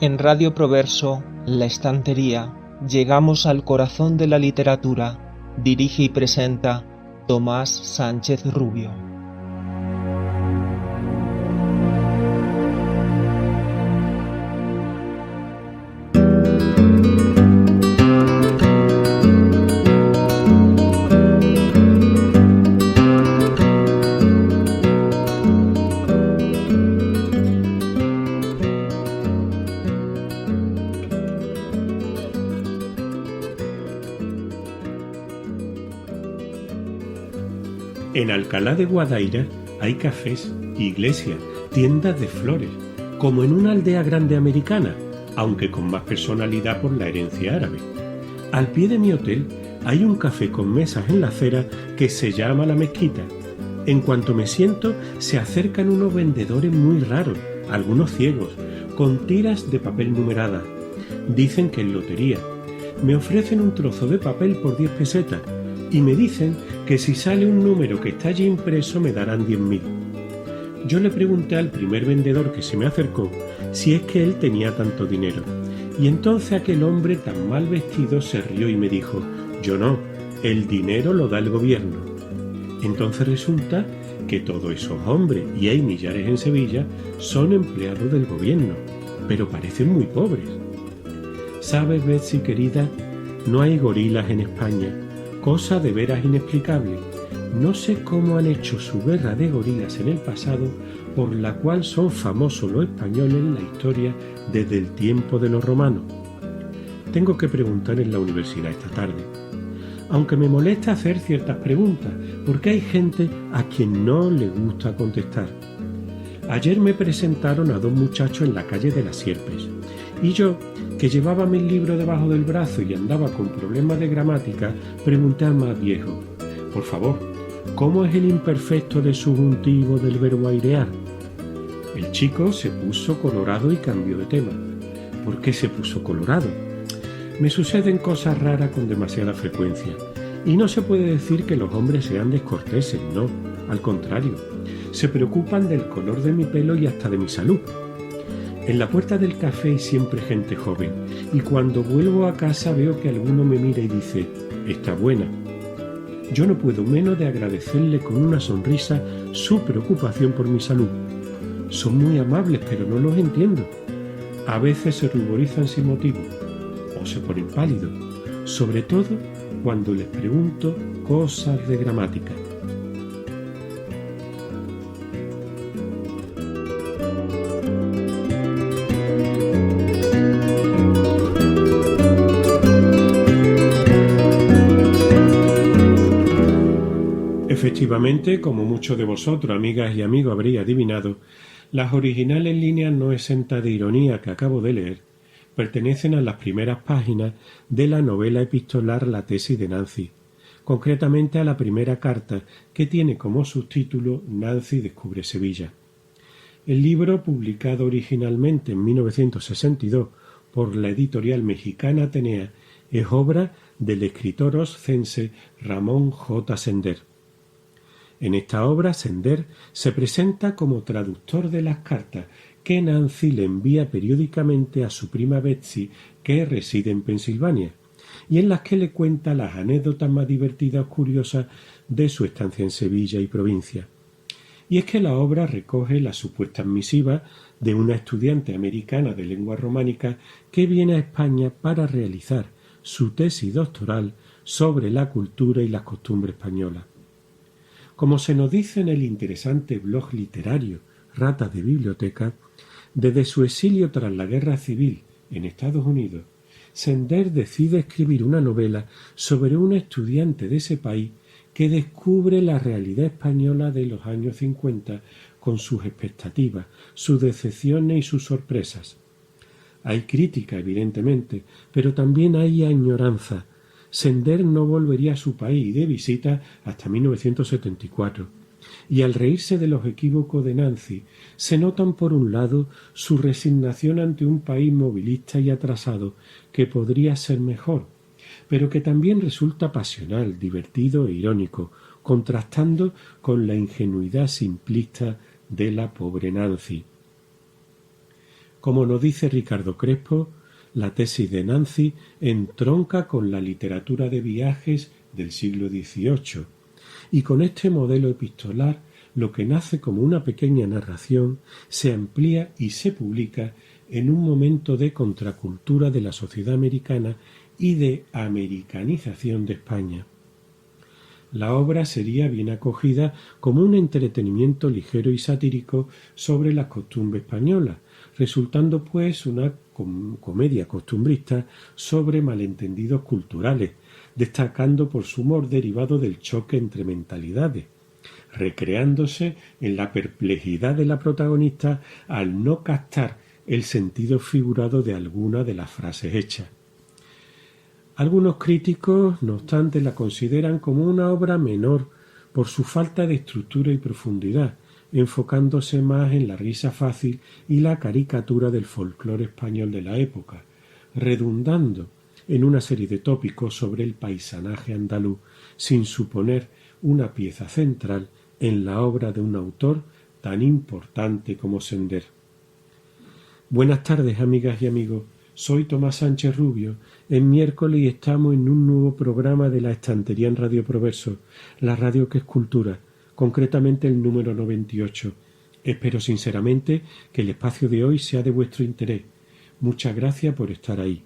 En Radio Proverso, La Estantería, llegamos al corazón de la literatura. Dirige y presenta Tomás Sánchez Rubio. En Alcalá de Guadaira hay cafés, iglesias, tiendas de flores, como en una aldea grande americana, aunque con más personalidad por la herencia árabe. Al pie de mi hotel hay un café con mesas en la acera que se llama La Mezquita. En cuanto me siento, se acercan unos vendedores muy raros, algunos ciegos, con tiras de papel numeradas. Dicen que es lotería. Me ofrecen un trozo de papel por 10 pesetas. Y me dicen que si sale un número que está allí impreso me darán 10.000. Yo le pregunté al primer vendedor que se me acercó si es que él tenía tanto dinero. Y entonces aquel hombre tan mal vestido se rió y me dijo: yo no, el dinero lo da el gobierno. Entonces resulta que todos esos hombres, y hay millares en Sevilla, son empleados del gobierno, pero parecen muy pobres. ¿Sabes, Betsy querida? No hay gorilas en España. Cosa de veras inexplicable. No sé cómo han hecho su guerra de gorilas en el pasado, por la cual son famosos los españoles en la historia desde el tiempo de los romanos. Tengo que preguntar en la universidad esta tarde. Aunque me molesta hacer ciertas preguntas, porque hay gente a quien no le gusta contestar. Ayer me presentaron a dos muchachos en la calle de las Sierpes, y yo, que llevaba mi libro debajo del brazo y andaba con problemas de gramática, pregunté al más viejo: por favor, ¿cómo es el imperfecto de subjuntivo del verbo airear? El chico se puso colorado y cambió de tema. ¿Por qué se puso colorado? Me suceden cosas raras con demasiada frecuencia, y no se puede decir que los hombres sean descorteses, no, al contrario, se preocupan del color de mi pelo y hasta de mi salud. En la puerta del café hay siempre gente joven, y cuando vuelvo a casa veo que alguno me mira y dice: está buena. Yo no puedo menos de agradecerle con una sonrisa su preocupación por mi salud. Son muy amables, pero no los entiendo. A veces se ruborizan sin motivo, o se ponen pálidos, sobre todo cuando les pregunto cosas de gramática. Efectivamente, como muchos de vosotros, amigas y amigos, habréis adivinado, las originales líneas no exentas de ironía que acabo de leer pertenecen a las primeras páginas de la novela epistolar La tesis de Nancy, concretamente a la primera carta, que tiene como subtítulo Nancy descubre Sevilla. El libro, publicado originalmente en 1962 por la editorial mexicana Atenea, es obra del escritor oscense Ramón J. Sender. En esta obra, Sender se presenta como traductor de las cartas que Nancy le envía periódicamente a su prima Betsy, que reside en Pensilvania, y en las que le cuenta las anécdotas más divertidas o curiosas de su estancia en Sevilla y provincia. Y es que la obra recoge las supuestas misivas de una estudiante americana de lengua románica que viene a España para realizar su tesis doctoral sobre la cultura y las costumbres españolas. Como se nos dice en el interesante blog literario Ratas de Biblioteca, desde su exilio tras la Guerra Civil en Estados Unidos, Sender decide escribir una novela sobre un estudiante de ese país que descubre la realidad española de los años 50 con sus expectativas, sus decepciones y sus sorpresas. Hay crítica, evidentemente, pero también hay añoranza. Sender no volvería a su país de visita hasta 1974, y al reírse de los equívocos de Nancy, se notan por un lado su resignación ante un país movilista y atrasado que podría ser mejor, pero que también resulta pasional, divertido e irónico, contrastando con la ingenuidad simplista de la pobre Nancy. Como nos dice Ricardo Crespo, la tesis de Nancy entronca con la literatura de viajes del siglo XVIII, y con este modelo epistolar lo que nace como una pequeña narración se amplía y se publica en un momento de contracultura de la sociedad americana y de americanización de España. La obra sería bien acogida como un entretenimiento ligero y satírico sobre las costumbres españolas, resultando pues una comedia costumbrista sobre malentendidos culturales, destacando por su humor derivado del choque entre mentalidades, recreándose en la perplejidad de la protagonista al no captar el sentido figurado de alguna de las frases hechas. Algunos críticos, no obstante, la consideran como una obra menor por su falta de estructura y profundidad, enfocándose más en la risa fácil y la caricatura del folclore español de la época, redundando en una serie de tópicos sobre el paisanaje andaluz, sin suponer una pieza central en la obra de un autor tan importante como Sender. Buenas tardes, amigas y amigos. Soy Tomás Sánchez Rubio. Es miércoles y estamos en un nuevo programa de la estantería en Radio Proverso, la radio que es cultura, concretamente el número 98. Espero sinceramente que el espacio de hoy sea de vuestro interés. Muchas gracias por estar ahí.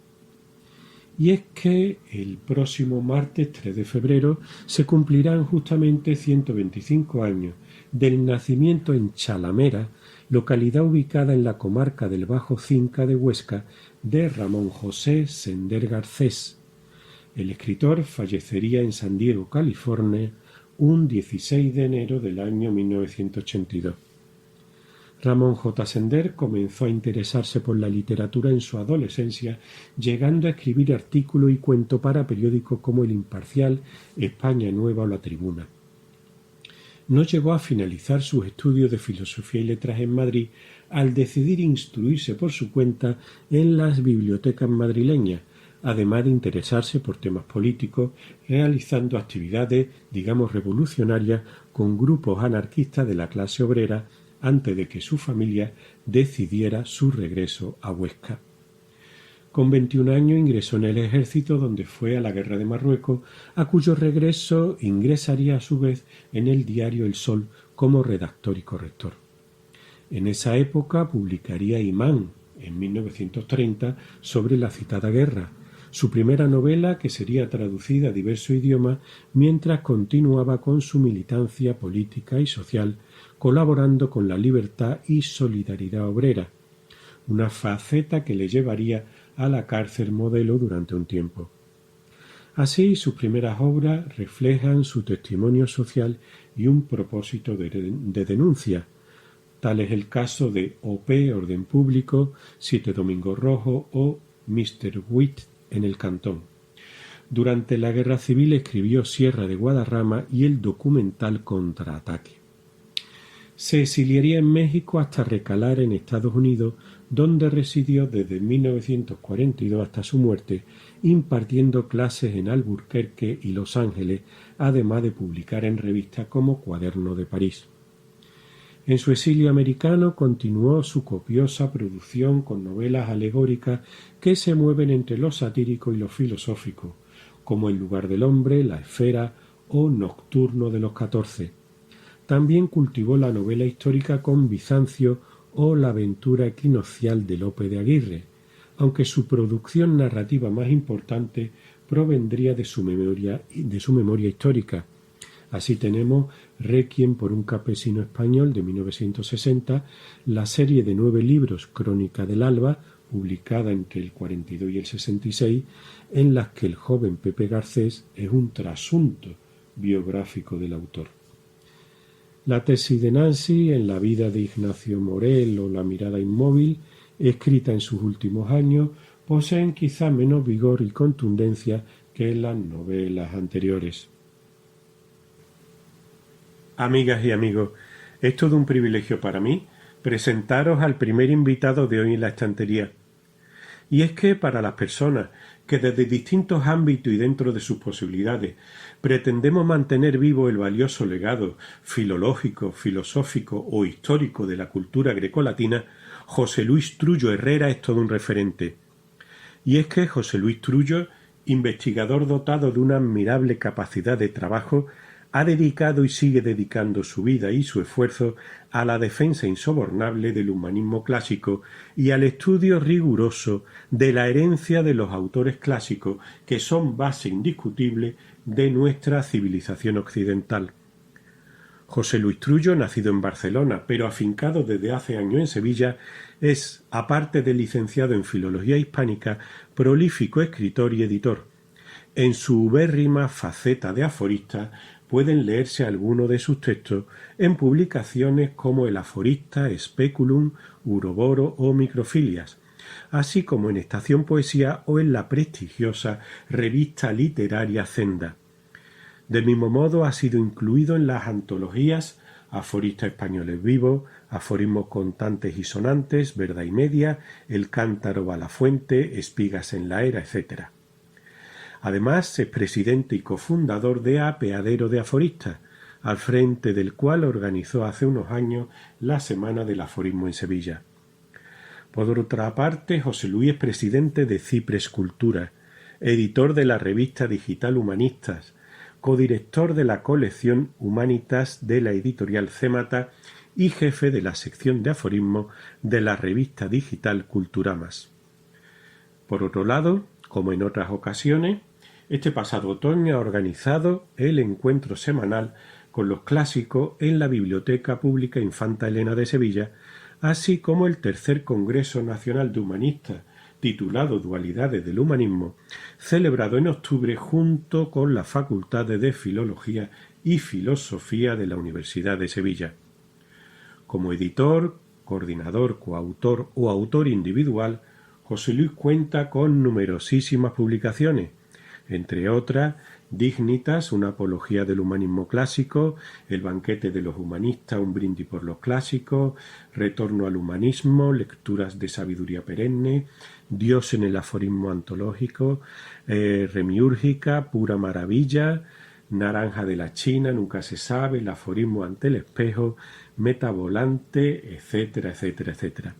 Y es que el próximo martes 3 de febrero se cumplirán justamente 125 años del nacimiento en Chalamera, localidad ubicada en la comarca del Bajo Cinca de Huesca, de Ramón José Sender Garcés. El escritor fallecería en San Diego, California, un 16 de enero del año 1982. Ramón J. Sender comenzó a interesarse por la literatura en su adolescencia, llegando a escribir artículos y cuentos para periódicos como El Imparcial, España Nueva o La Tribuna. No llegó a finalizar sus estudios de Filosofía y Letras en Madrid al decidir instruirse por su cuenta en las bibliotecas madrileñas, además de interesarse por temas políticos, realizando actividades, digamos, revolucionarias con grupos anarquistas de la clase obrera antes de que su familia decidiera su regreso a Huesca. Con 21 años ingresó en el ejército, donde fue a la Guerra de Marruecos, a cuyo regreso ingresaría a su vez en el diario El Sol como redactor y corrector. En esa época publicaría Imán, en 1930, sobre la citada guerra, su primera novela que sería traducida a diversos idiomas mientras continuaba con su militancia política y social, colaborando con la Libertad y Solidaridad Obrera, una faceta que le llevaría a la cárcel Modelo durante un tiempo. Así, sus primeras obras reflejan su testimonio social y un propósito de denuncia. Tal es el caso de O.P. Orden Público, Siete Domingos Rojos o Mr. Witt en el Cantón. Durante la Guerra Civil escribió Sierra de Guadarrama y el documental Contraataque. Se exiliaría en México hasta recalar en Estados Unidos, donde residió desde 1942 hasta su muerte, impartiendo clases en Albuquerque y Los Ángeles, además de publicar en revistas como Cuaderno de París. En su exilio americano continuó su copiosa producción con novelas alegóricas que se mueven entre lo satírico y lo filosófico, como El lugar del hombre, La esfera o Nocturno de los 14. También cultivó la novela histórica con Bizancio o La aventura equinoccial de Lope de Aguirre, aunque su producción narrativa más importante provendría de su memoria histórica. Así tenemos Requiem por un campesino español de 1960, la serie de 9 libros Crónica del Alba, publicada entre el 42 y el 66, en las que el joven Pepe Garcés es un trasunto biográfico del autor. La tesis de Nancy en la vida de Ignacio Morel o La mirada inmóvil, escrita en sus últimos años, poseen quizá menos vigor y contundencia que las novelas anteriores. Amigas y amigos, es todo un privilegio para mí presentaros al primer invitado de hoy en la estantería. Y es que para las personas que desde distintos ámbitos y dentro de sus posibilidades pretendemos mantener vivo el valioso legado filológico, filosófico o histórico de la cultura grecolatina, José Luis Trullo Herrera es todo un referente. Y es que José Luis Trullo, investigador dotado de una admirable capacidad de trabajo, ha dedicado y sigue dedicando su vida y su esfuerzo a la defensa insobornable del humanismo clásico y al estudio riguroso de la herencia de los autores clásicos que son base indiscutible de nuestra civilización occidental. José Luis Trullo, nacido en Barcelona, pero afincado desde hace años en Sevilla, es, aparte de licenciado en Filología Hispánica, prolífico escritor y editor. En su ubérrima faceta de aforista pueden leerse algunos de sus textos en publicaciones como El Aforista, Speculum, Uroboro o Microfilias, así como en Estación Poesía o en la prestigiosa revista literaria Zenda. Del mismo modo ha sido incluido en las antologías Aforistas españoles vivos, Aforismos contantes y sonantes, Verdad y media, El cántaro va a la fuente, Espigas en la era, etc. Además, es presidente y cofundador de Apeadero de Aforistas, al frente del cual organizó hace unos años la Semana del Aforismo en Sevilla. Por otra parte, José Luis es presidente de Cipres Cultura, editor de la revista digital Humanistas, codirector de la colección Humanitas de la editorial Cémata y jefe de la sección de aforismo de la revista digital Culturamas. Por otro lado, como en otras ocasiones, este pasado otoño ha organizado el encuentro semanal con los clásicos en la Biblioteca Pública Infanta Elena de Sevilla, así como el tercer Congreso Nacional de Humanistas, titulado Dualidades del Humanismo, celebrado en octubre junto con las Facultades de Filología y Filosofía de la Universidad de Sevilla. Como editor, coordinador, coautor o autor individual, José Luis cuenta con numerosísimas publicaciones, entre otras Dignitas, una apología del humanismo clásico, El banquete de los humanistas, un brindis por los clásicos, Retorno al humanismo, lecturas de sabiduría perenne, Dios en el aforismo antológico, Remiúrgica, pura maravilla, Naranja de la China, nunca se sabe, el aforismo ante el espejo, Metavolante, etcétera, etcétera, etcétera.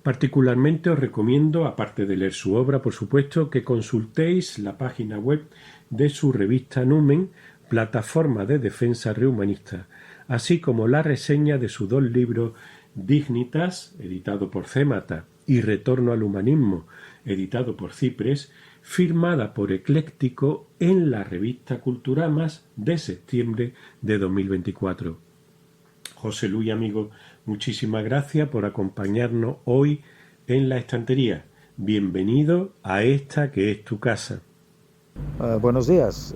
Particularmente os recomiendo, aparte de leer su obra, por supuesto, que consultéis la página web de su revista Numen, plataforma de defensa rehumanista, así como la reseña de sus dos libros Dignitas, editado por Cémata, y Retorno al humanismo, editado por Cipres, firmada por Ecléctico en la revista Culturamas de septiembre de 2024. José Luis, amigo, muchísimas gracias por acompañarnos hoy en la estantería. Bienvenido a esta que es tu casa. Buenos días.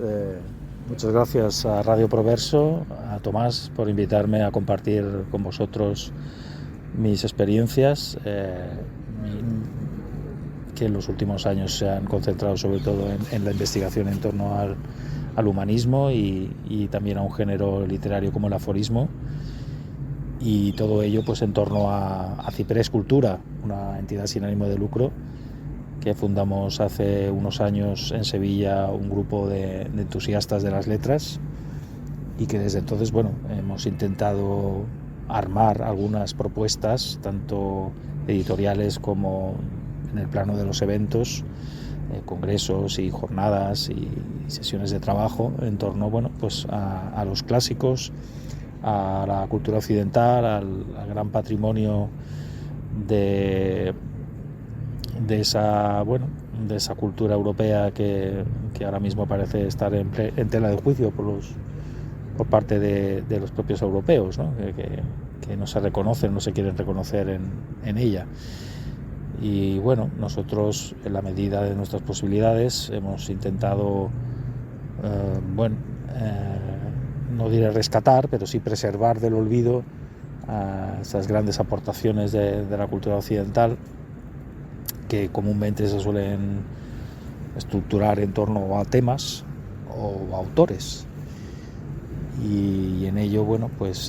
Muchas gracias a Radio Proverso, a Tomás, por invitarme a compartir con vosotros mis experiencias, que en los últimos años se han concentrado sobre todo en la investigación en torno al humanismo y también a un género literario como el aforismo. Y todo ello pues en torno a Cipres Cultura, una entidad sin ánimo de lucro que fundamos hace unos años en Sevilla, un grupo de entusiastas de las letras, y que desde entonces hemos intentado armar algunas propuestas, tanto editoriales como en el plano de los eventos, congresos y jornadas y sesiones de trabajo en torno a los clásicos, a la cultura occidental, al gran patrimonio de esa cultura europea que ahora mismo parece estar en tela de juicio por parte de los propios europeos, ¿no? Que no se reconocen, no se quieren reconocer en ella. Y nosotros, en la medida de nuestras posibilidades, hemos intentado no diré rescatar, pero sí preservar del olvido esas grandes aportaciones de la cultura occidental, que comúnmente se suelen estructurar en torno a temas o autores. Y en ello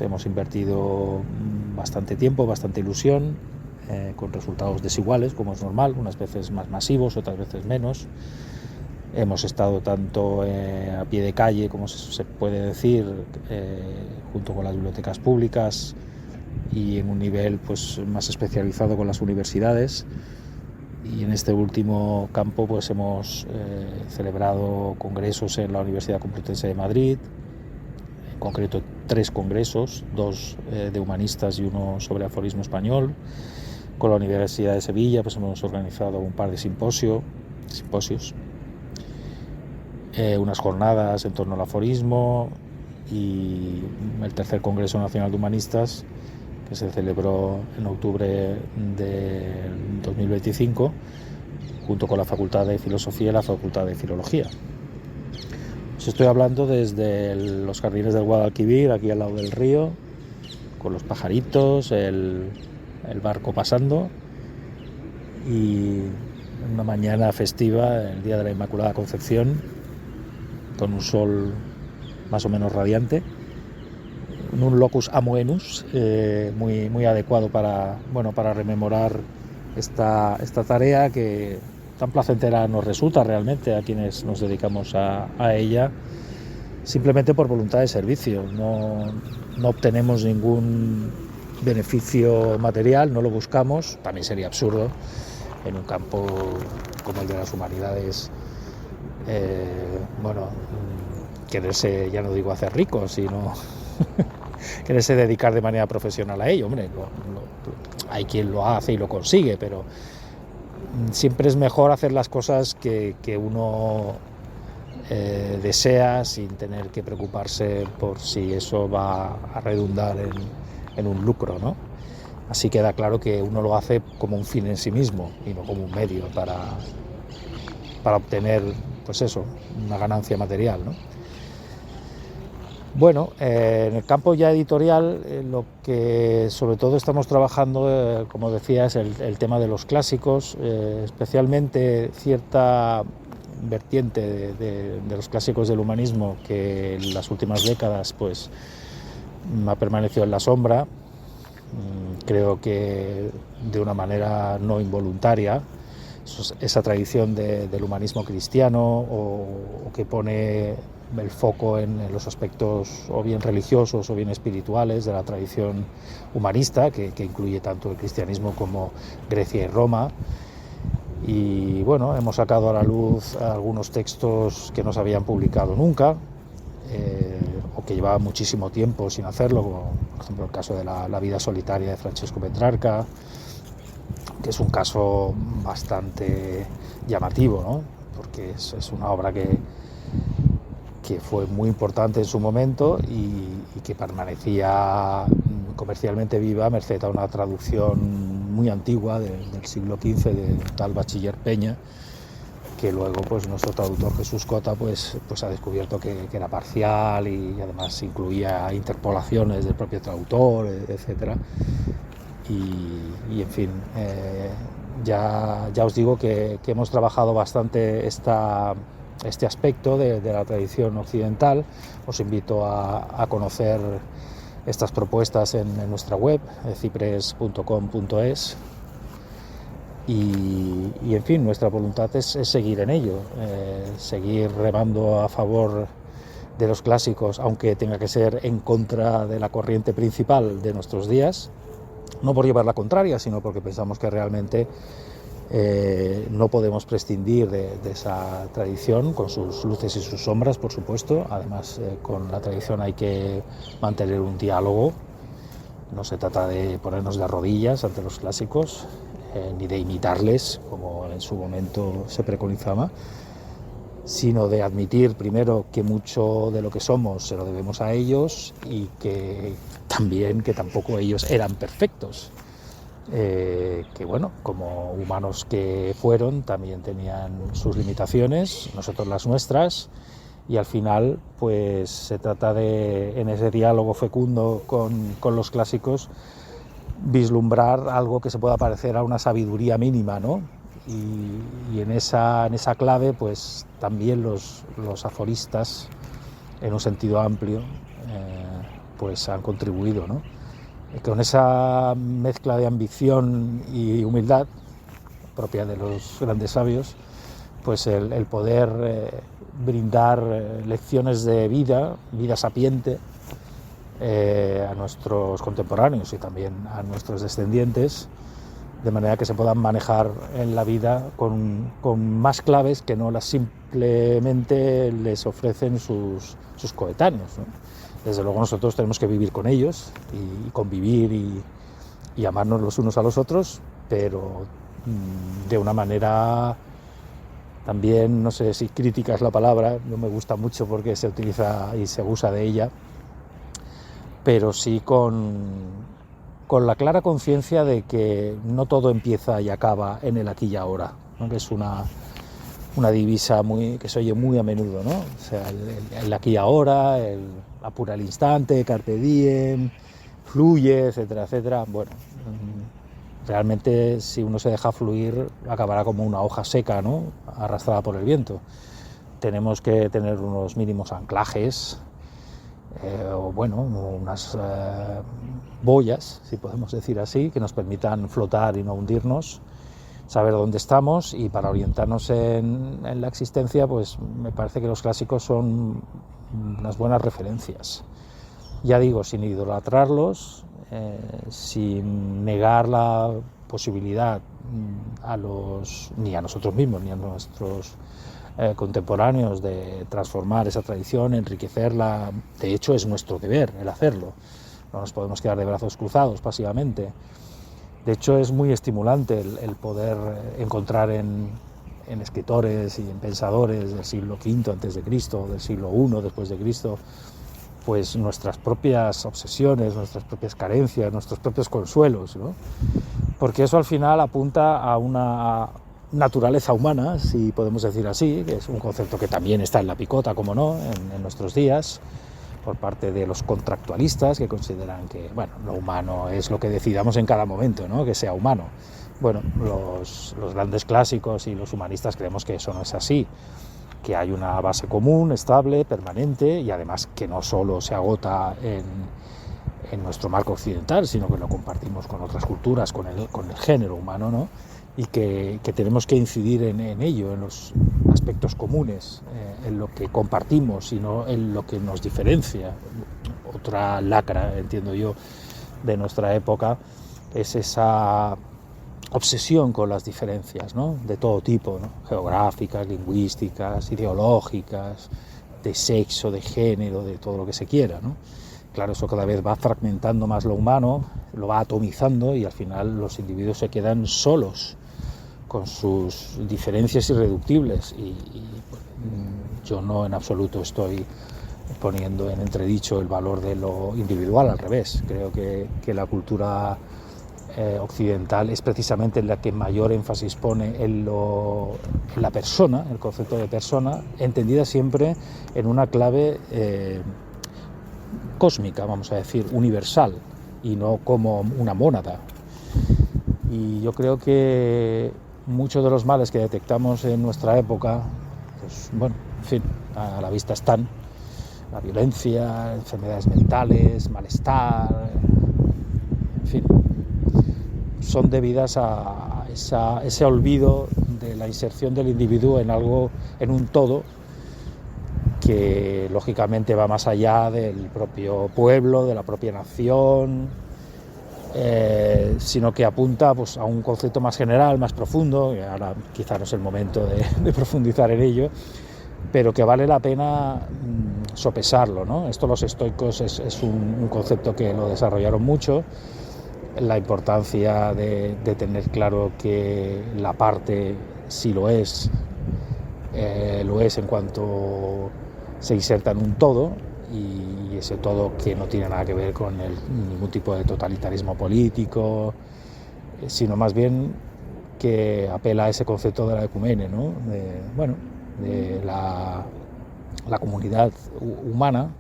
hemos invertido bastante tiempo, bastante ilusión, con resultados desiguales, como es normal, unas veces más masivos, otras veces menos. Hemos estado tanto a pie de calle, como se puede decir, junto con las bibliotecas públicas, y en un nivel pues más especializado con las universidades. Y en este último campo pues hemos celebrado congresos en la Universidad Complutense de Madrid, en concreto 3 congresos, 2 de humanistas y uno sobre aforismo español. Con la Universidad de Sevilla pues hemos organizado un par de simposios, unas jornadas en torno al aforismo, y el tercer Congreso Nacional de Humanistas, que se celebró en octubre del 2025, junto con la Facultad de Filosofía y la Facultad de Filología. Os estoy hablando desde los jardines del Guadalquivir, aquí al lado del río, con los pajaritos, el barco pasando, y una mañana festiva, el día de la Inmaculada Concepción, con un sol más o menos radiante, en un locus amoenus muy adecuado para rememorar esta tarea que tan placentera nos resulta realmente a quienes nos dedicamos a ella, simplemente por voluntad de servicio. No obtenemos ningún beneficio material, no lo buscamos. También sería absurdo en un campo como el de las humanidades quererse, ya no digo hacer rico, sino quererse dedicar de manera profesional a ello. Hombre, hay quien lo hace y lo consigue, pero siempre es mejor hacer las cosas que uno desea, sin tener que preocuparse por si eso va a redundar en un lucro, ¿no? Así queda claro que uno lo hace como un fin en sí mismo y no como un medio para obtener, pues eso, una ganancia material, ¿no? Bueno, en el campo ya editorial, lo que sobre todo estamos trabajando, como decía, es el tema de los clásicos, especialmente cierta vertiente de los clásicos del humanismo que en las últimas décadas pues ha permanecido en la sombra, creo que de una manera no involuntaria. Esa tradición del humanismo cristiano, o que pone el foco en los aspectos o bien religiosos o bien espirituales de la tradición humanista, que incluye tanto el cristianismo como Grecia y Roma. Y bueno, hemos sacado a la luz algunos textos que no se habían publicado nunca, o que llevaban muchísimo tiempo sin hacerlo, como por ejemplo el caso de la vida solitaria de Francesco Petrarca, que es un caso bastante llamativo, ¿no? Porque es una obra que fue muy importante en su momento y que permanecía comercialmente viva merced a una traducción muy antigua del siglo XV de tal Bachiller Peña, que luego pues nuestro traductor Jesús Cota pues ha descubierto que era parcial y además incluía interpolaciones del propio traductor, etcétera. Y en fin, ya os digo que hemos trabajado bastante este aspecto de la tradición occidental. Os invito a conocer estas propuestas en nuestra web, cipres.com.es, y en fin, nuestra voluntad es seguir en ello, seguir remando a favor de los clásicos, aunque tenga que ser en contra de la corriente principal de nuestros días. No por llevar la contraria, sino porque pensamos que realmente no podemos prescindir de esa tradición, con sus luces y sus sombras, por supuesto. Además, con la tradición hay que mantener un diálogo. No se trata de ponernos de rodillas ante los clásicos, ni de imitarles, como en su momento se preconizaba, sino de admitir primero que mucho de lo que somos se lo debemos a ellos, y que tampoco ellos eran perfectos, que bueno, como humanos que fueron, también tenían sus limitaciones, nosotros las nuestras, y al final pues se trata de, en ese diálogo fecundo con los clásicos, vislumbrar algo que se pueda parecer a una sabiduría mínima, ¿no? Y en esa clave pues también los aforistas, en un sentido amplio, pues han contribuido, ¿no? con esa mezcla de ambición y humildad propia de los grandes sabios, pues el poder brindar lecciones de vida sapiente a nuestros contemporáneos y también a nuestros descendientes, de manera que se puedan manejar en la vida con más claves que no las simplemente les ofrecen sus coetáneos, ¿no? Desde luego nosotros tenemos que vivir con ellos y convivir y amarnos los unos a los otros, pero de una manera también, no sé si crítica es la palabra, no me gusta mucho porque se utiliza y se abusa de ella, pero sí con la clara conciencia de que no todo empieza y acaba en el aquí y ahora, ¿no? Que es una divisa que se oye muy a menudo, ¿no? O sea, el aquí y ahora, apura el instante, carpe diem, fluye, etcétera, etcétera. Bueno, realmente si uno se deja fluir acabará como una hoja seca, ¿no? Arrastrada por el viento. Tenemos que tener unos mínimos anclajes, o bueno, unas boyas, si podemos decir así, que nos permitan flotar y no hundirnos, saber dónde estamos, y para orientarnos en la existencia, pues me parece que los clásicos son unas buenas referencias. Ya digo, sin idolatrarlos, sin negar la posibilidad ni a nosotros mismos ni a nuestros contemporáneos de transformar esa tradición, enriquecerla. De hecho, es nuestro deber el hacerlo. No nos podemos quedar de brazos cruzados pasivamente. De hecho, es muy estimulante el poder encontrar en escritores y en pensadores del siglo V antes de Cristo, del siglo I después de Cristo, pues nuestras propias obsesiones, nuestras propias carencias, nuestros propios consuelos, ¿no? Porque eso al final apunta a una naturaleza humana, si podemos decir así, que es un concepto que también está en la picota, como no, en nuestros días, por parte de los contractualistas, que consideran que, bueno, lo humano es lo que decidamos en cada momento, ¿no? Que sea humano. Bueno, los grandes clásicos y los humanistas creemos que eso no es así, que hay una base común, estable, permanente, y además que no solo se agota en nuestro marco occidental, sino que lo compartimos con otras culturas, con el género humano, ¿no? Y que tenemos que incidir en ello, en los aspectos comunes, en lo que compartimos y no en lo que nos diferencia. Otra lacra, entiendo yo, de nuestra época es esa obsesión con las diferencias, ¿no? De todo tipo, ¿no? Geográficas, lingüísticas, ideológicas, de sexo, de género, de todo lo que se quiera, ¿no? Claro, eso cada vez va fragmentando más lo humano, lo va atomizando, y al final los individuos se quedan solos con sus diferencias irreductibles, y yo no en absoluto estoy poniendo en entredicho el valor de lo individual, al revés. Creo que la cultura occidental es precisamente la que mayor énfasis pone en la persona, el concepto de persona, entendida siempre en una clave cósmica, vamos a decir, universal, y no como una mónada. Y yo creo que muchos de los males que detectamos en nuestra época, pues bueno, en fin, a la vista están: la violencia, enfermedades mentales, malestar, en fin, son debidas a ese olvido de la inserción del individuo en algo, en un todo, que lógicamente va más allá del propio pueblo, de la propia nación, sino que apunta, pues, a un concepto más general, más profundo, que ahora quizá no es el momento de profundizar en ello, pero que vale la pena sopesarlo, ¿no? Esto los estoicos es un concepto que lo desarrollaron mucho, la importancia de tener claro que la parte, si lo es en cuanto se inserta en un todo, y ese todo que no tiene nada que ver con ningún tipo de totalitarismo político, sino más bien que apela a ese concepto de la ecumene, ¿no? de la comunidad humana,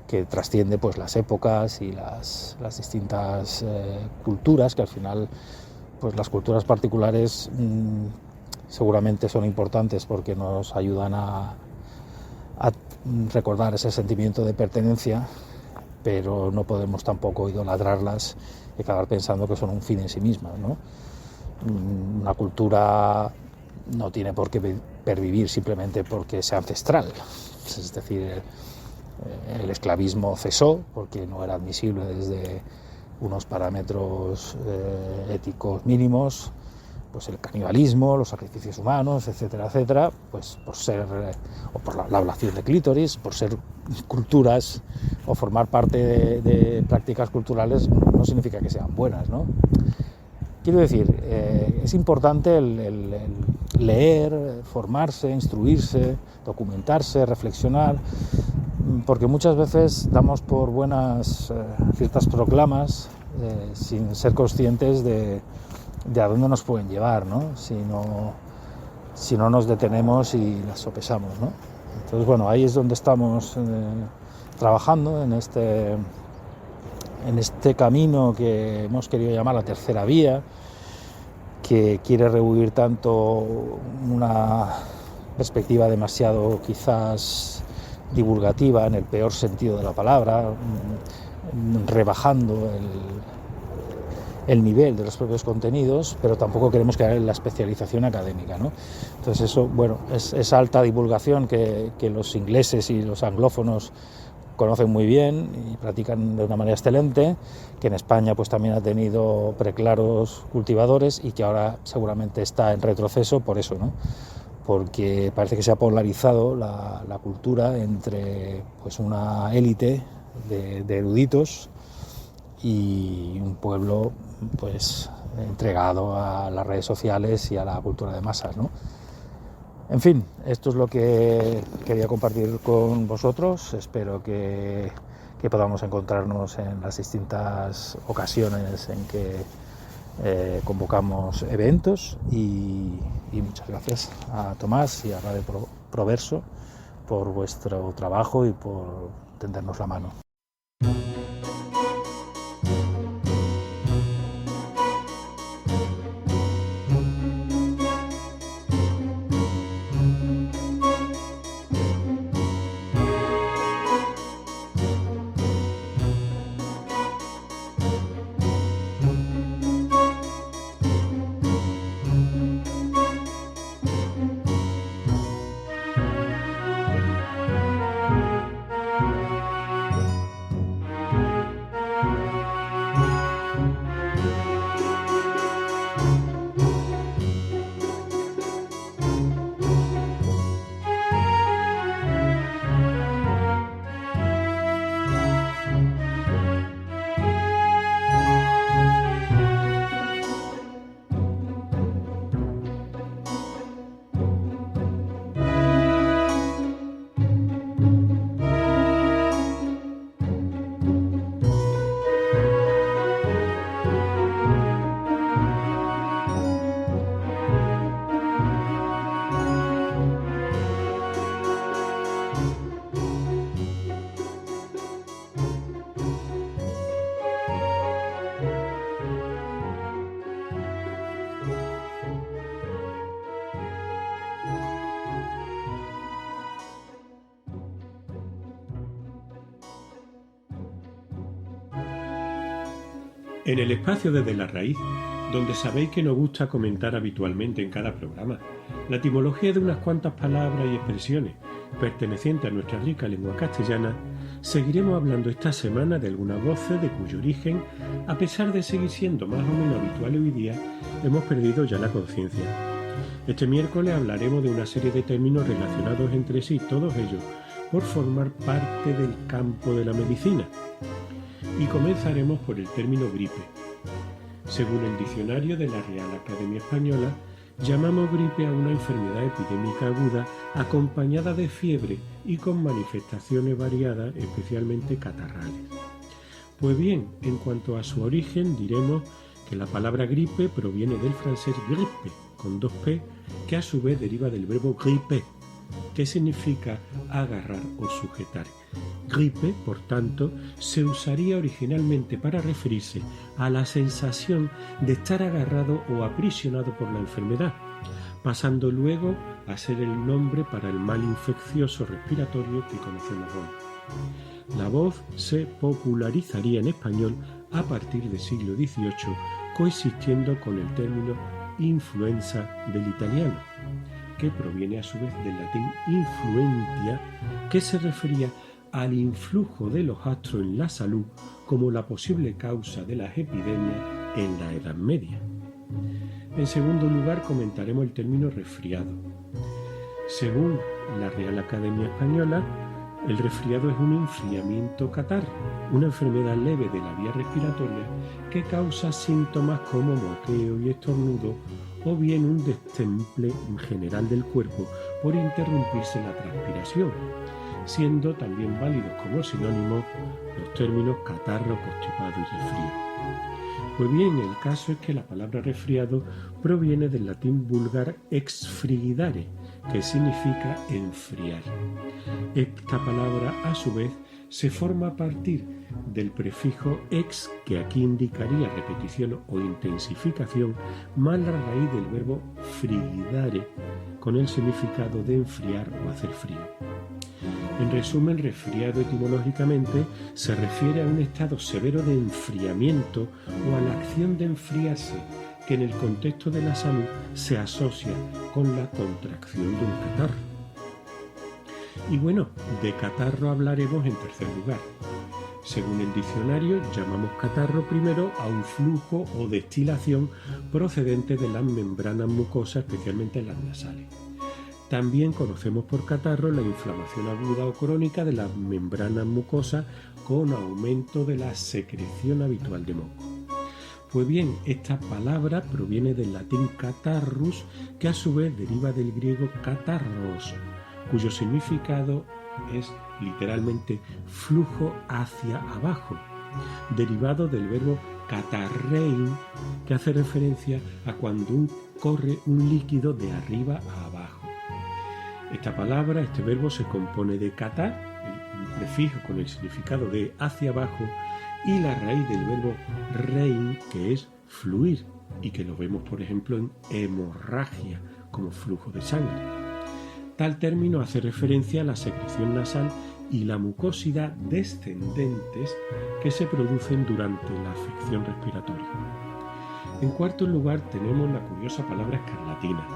que trasciende, pues, las épocas y las distintas culturas, que al final, pues, las culturas particulares seguramente son importantes porque nos ayudan a recordar ese sentimiento de pertenencia, pero no podemos tampoco idolatrarlas y acabar pensando que son un fin en sí mismas, ¿no? Una cultura no tiene por qué pervivir simplemente porque sea ancestral, es decir, el esclavismo cesó porque no era admisible desde unos parámetros éticos mínimos, pues el canibalismo, los sacrificios humanos, etcétera, etcétera, pues por ser, o por la ablación de clítoris, por ser culturas o formar parte de prácticas culturales no significa que sean buenas, ¿no? Quiero decir, es importante el leer, formarse, instruirse, documentarse, reflexionar, porque muchas veces damos por buenas ciertas proclamas sin ser conscientes de a dónde nos pueden llevar, ¿no? Si no nos detenemos y las sopesamos, ¿no? Entonces, bueno, ahí es donde estamos trabajando en este camino que hemos querido llamar la tercera vía, que quiere rehuir tanto una perspectiva demasiado quizás divulgativa en el peor sentido de la palabra, rebajando el nivel de los propios contenidos, pero tampoco queremos caer en la especialización académica, ¿no? Entonces eso, bueno, es esa alta divulgación que los ingleses y los anglófonos conocen muy bien y practican de una manera excelente, que en España pues también ha tenido preclaros cultivadores y que ahora seguramente está en retroceso por eso, ¿no? Porque parece que se ha polarizado la cultura entre pues una élite de eruditos y un pueblo pues entregado a las redes sociales y a la cultura de masas, ¿no? En fin, esto es lo que quería compartir con vosotros. Espero que podamos encontrarnos en las distintas ocasiones en que convocamos eventos y muchas gracias a Tomás y a Radio Proverso por vuestro trabajo y por tendernos la mano. En el espacio Desde la Raíz, donde sabéis que nos gusta comentar habitualmente en cada programa la etimología de unas cuantas palabras y expresiones pertenecientes a nuestra rica lengua castellana, seguiremos hablando esta semana de algunas voces de cuyo origen, a pesar de seguir siendo más o menos habituales hoy día, hemos perdido ya la conciencia. Este miércoles hablaremos de una serie de términos relacionados entre sí, todos ellos por formar parte del campo de la medicina. Y comenzaremos por el término gripe. Según el diccionario de la Real Academia Española, llamamos gripe a una enfermedad epidémica aguda acompañada de fiebre y con manifestaciones variadas, especialmente catarrales. Pues bien, en cuanto a su origen, diremos que la palabra gripe proviene del francés grippe, con 2 P, que a su vez deriva del verbo gripper, que significa agarrar o sujetar. Gripe, por tanto, se usaría originalmente para referirse a la sensación de estar agarrado o aprisionado por la enfermedad, pasando luego a ser el nombre para el mal infeccioso respiratorio que conocemos hoy. La voz se popularizaría en español a partir del siglo XVIII, coexistiendo con el término influenza del italiano, que proviene a su vez del latín influentia, que se refería al influjo de los astros en la salud como la posible causa de las epidemias en la Edad Media. En segundo lugar, comentaremos el término resfriado. Según la Real Academia Española, el resfriado es un enfriamiento catarro, una enfermedad leve de la vía respiratoria que causa síntomas como moqueo y estornudo, o bien un destemple general del cuerpo por interrumpirse la transpiración, siendo también válidos como sinónimos los términos catarro, constipado y resfrío. Pues bien, el caso es que la palabra resfriado proviene del latín vulgar exfrigidare, que significa enfriar. Esta palabra, a su vez, se forma a partir del prefijo ex, que aquí indicaría repetición o intensificación, más la raíz del verbo frigidare, con el significado de enfriar o hacer frío. En resumen, resfriado etimológicamente se refiere a un estado severo de enfriamiento o a la acción de enfriarse, que en el contexto de la salud se asocia con la contracción de un catarro. Y bueno, de catarro hablaremos en tercer lugar. Según el diccionario, llamamos catarro primero a un flujo o destilación procedente de las membranas mucosas, especialmente las nasales. También conocemos por catarro la inflamación aguda o crónica de las membranas mucosas con aumento de la secreción habitual de moco. Pues bien, esta palabra proviene del latín catarrus, que a su vez deriva del griego catarros, cuyo significado es literalmente flujo hacia abajo, derivado del verbo catarrein, que hace referencia a cuando corre un líquido de arriba a abajo. Esta palabra, este verbo, se compone de catar, un prefijo con el significado de hacia abajo, y la raíz del verbo rein, que es fluir, y que lo vemos, por ejemplo, en hemorragia, como flujo de sangre. Tal término hace referencia a la secreción nasal y la mucosidad descendentes que se producen durante la afección respiratoria. En cuarto lugar, tenemos la curiosa palabra escarlatina.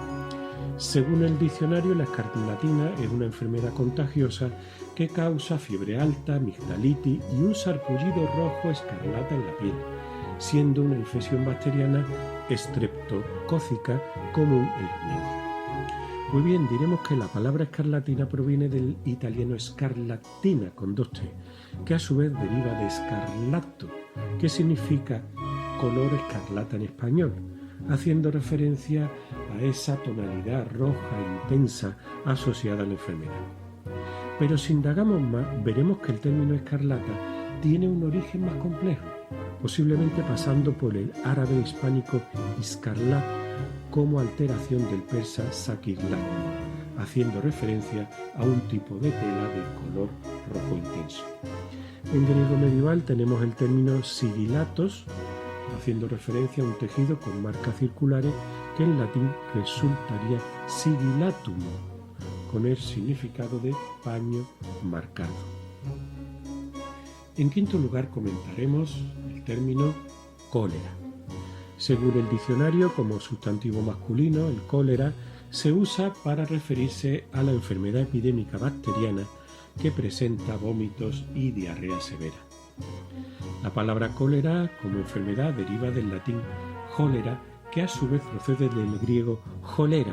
Según el diccionario, la escarlatina es una enfermedad contagiosa que causa fiebre alta, amigdalitis y un sarpullido rojo escarlata en la piel, siendo una infección bacteriana estreptocócica común en los niños. Muy bien, diremos que la palabra escarlatina proviene del italiano scarlattina con 2 T, que a su vez deriva de scarlatto, que significa color escarlata en español, haciendo referencia a esa tonalidad roja intensa asociada a la enfermedad. Pero si indagamos más, veremos que el término escarlata tiene un origen más complejo, posiblemente pasando por el árabe hispánico iscarlat como alteración del persa sakirlat, haciendo referencia a un tipo de tela de color rojo intenso. En griego medieval tenemos el término sigilatos, haciendo referencia a un tejido con marcas circulares que en latín resultaría sigillatum, con el significado de paño marcado. En quinto lugar comentaremos el término cólera. Según el diccionario, como sustantivo masculino, el cólera se usa para referirse a la enfermedad epidémica bacteriana que presenta vómitos y diarrea severa. La palabra cólera como enfermedad deriva del latín cólera, que a su vez procede del griego cholera,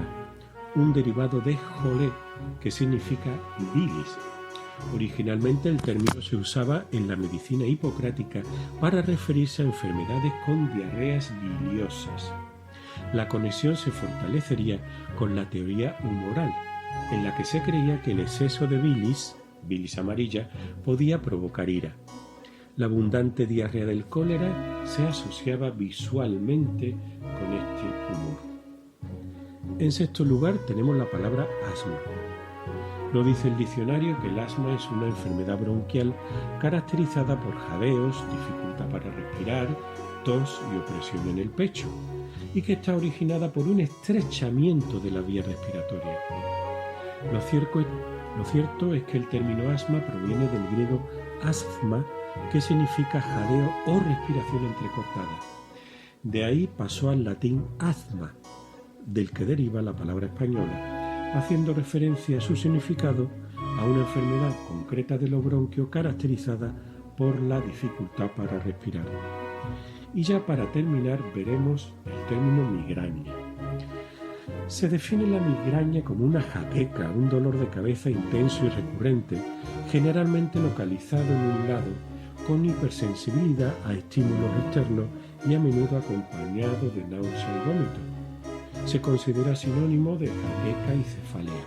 un derivado de cholé, que significa bilis. Originalmente el término se usaba en la medicina hipocrática para referirse a enfermedades con diarreas biliosas. La conexión se fortalecería con la teoría humoral, en la que se creía que el exceso de bilis amarilla, podía provocar ira. La abundante diarrea del cólera se asociaba visualmente con este humor. En sexto lugar tenemos la palabra asma. Nos dice el diccionario que el asma es una enfermedad bronquial caracterizada por jadeos, dificultad para respirar, tos y opresión en el pecho, y que está originada por un estrechamiento de la vía respiratoria. Lo cierto es que el término asma proviene del griego asthma, que significa jadeo o respiración entrecortada. De ahí pasó al latín asthma, del que deriva la palabra española, haciendo referencia a su significado a una enfermedad concreta de los bronquios caracterizada por la dificultad para respirar. Y ya para terminar veremos el término migraña. Se define la migraña como una jaqueca, un dolor de cabeza intenso y recurrente, generalmente localizado en un lado, con hipersensibilidad a estímulos externos y a menudo acompañado de náusea y vómito. Se considera sinónimo de jaqueca y cefalea.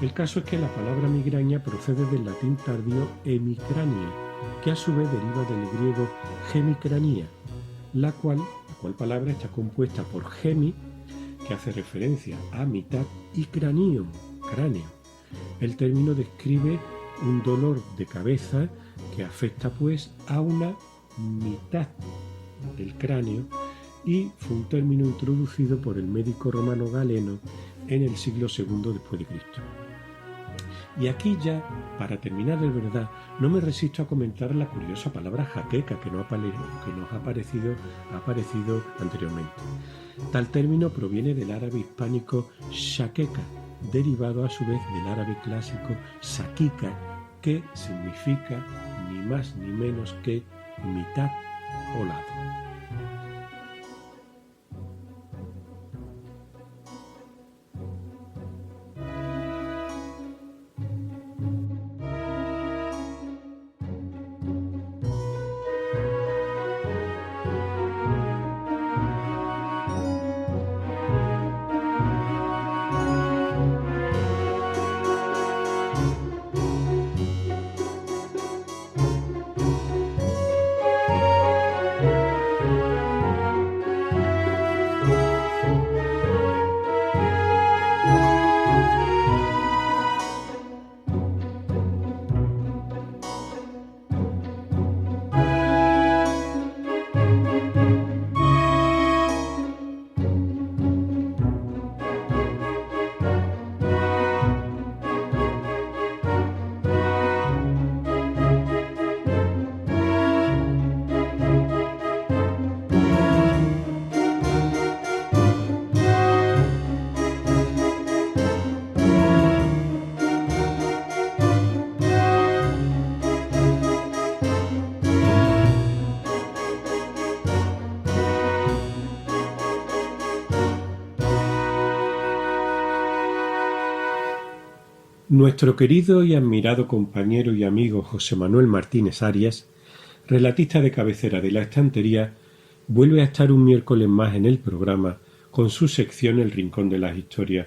El caso es que la palabra migraña procede del latín tardío hemicrania, que a su vez deriva del griego gemicrania, la cual palabra está compuesta por gemi, que hace referencia a mitad, y cranium, cráneo. El término describe un dolor de cabeza que afecta pues a una mitad del cráneo y fue un término introducido por el médico romano Galeno en el siglo II después de Cristo. Y aquí ya, para terminar de verdad, no me resisto a comentar la curiosa palabra jaqueca que nos ha aparecido anteriormente. Tal término proviene del árabe hispánico shaqueca, derivado a su vez del árabe clásico saquica, que significa ni más ni menos que mitad o lado. Nuestro querido y admirado compañero y amigo José Manuel Martínez Arias, relatista de cabecera de La Estantería, vuelve a estar un miércoles más en el programa con su sección El Rincón de las Historias.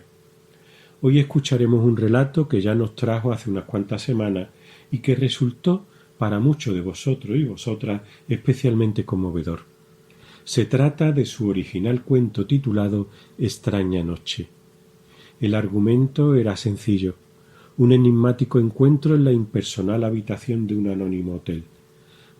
Hoy escucharemos un relato que ya nos trajo hace unas cuantas semanas y que resultó para muchos de vosotros y vosotras especialmente conmovedor. Se trata de su original cuento titulado Extraña noche. El argumento era sencillo: un enigmático encuentro en la impersonal habitación de un anónimo hotel.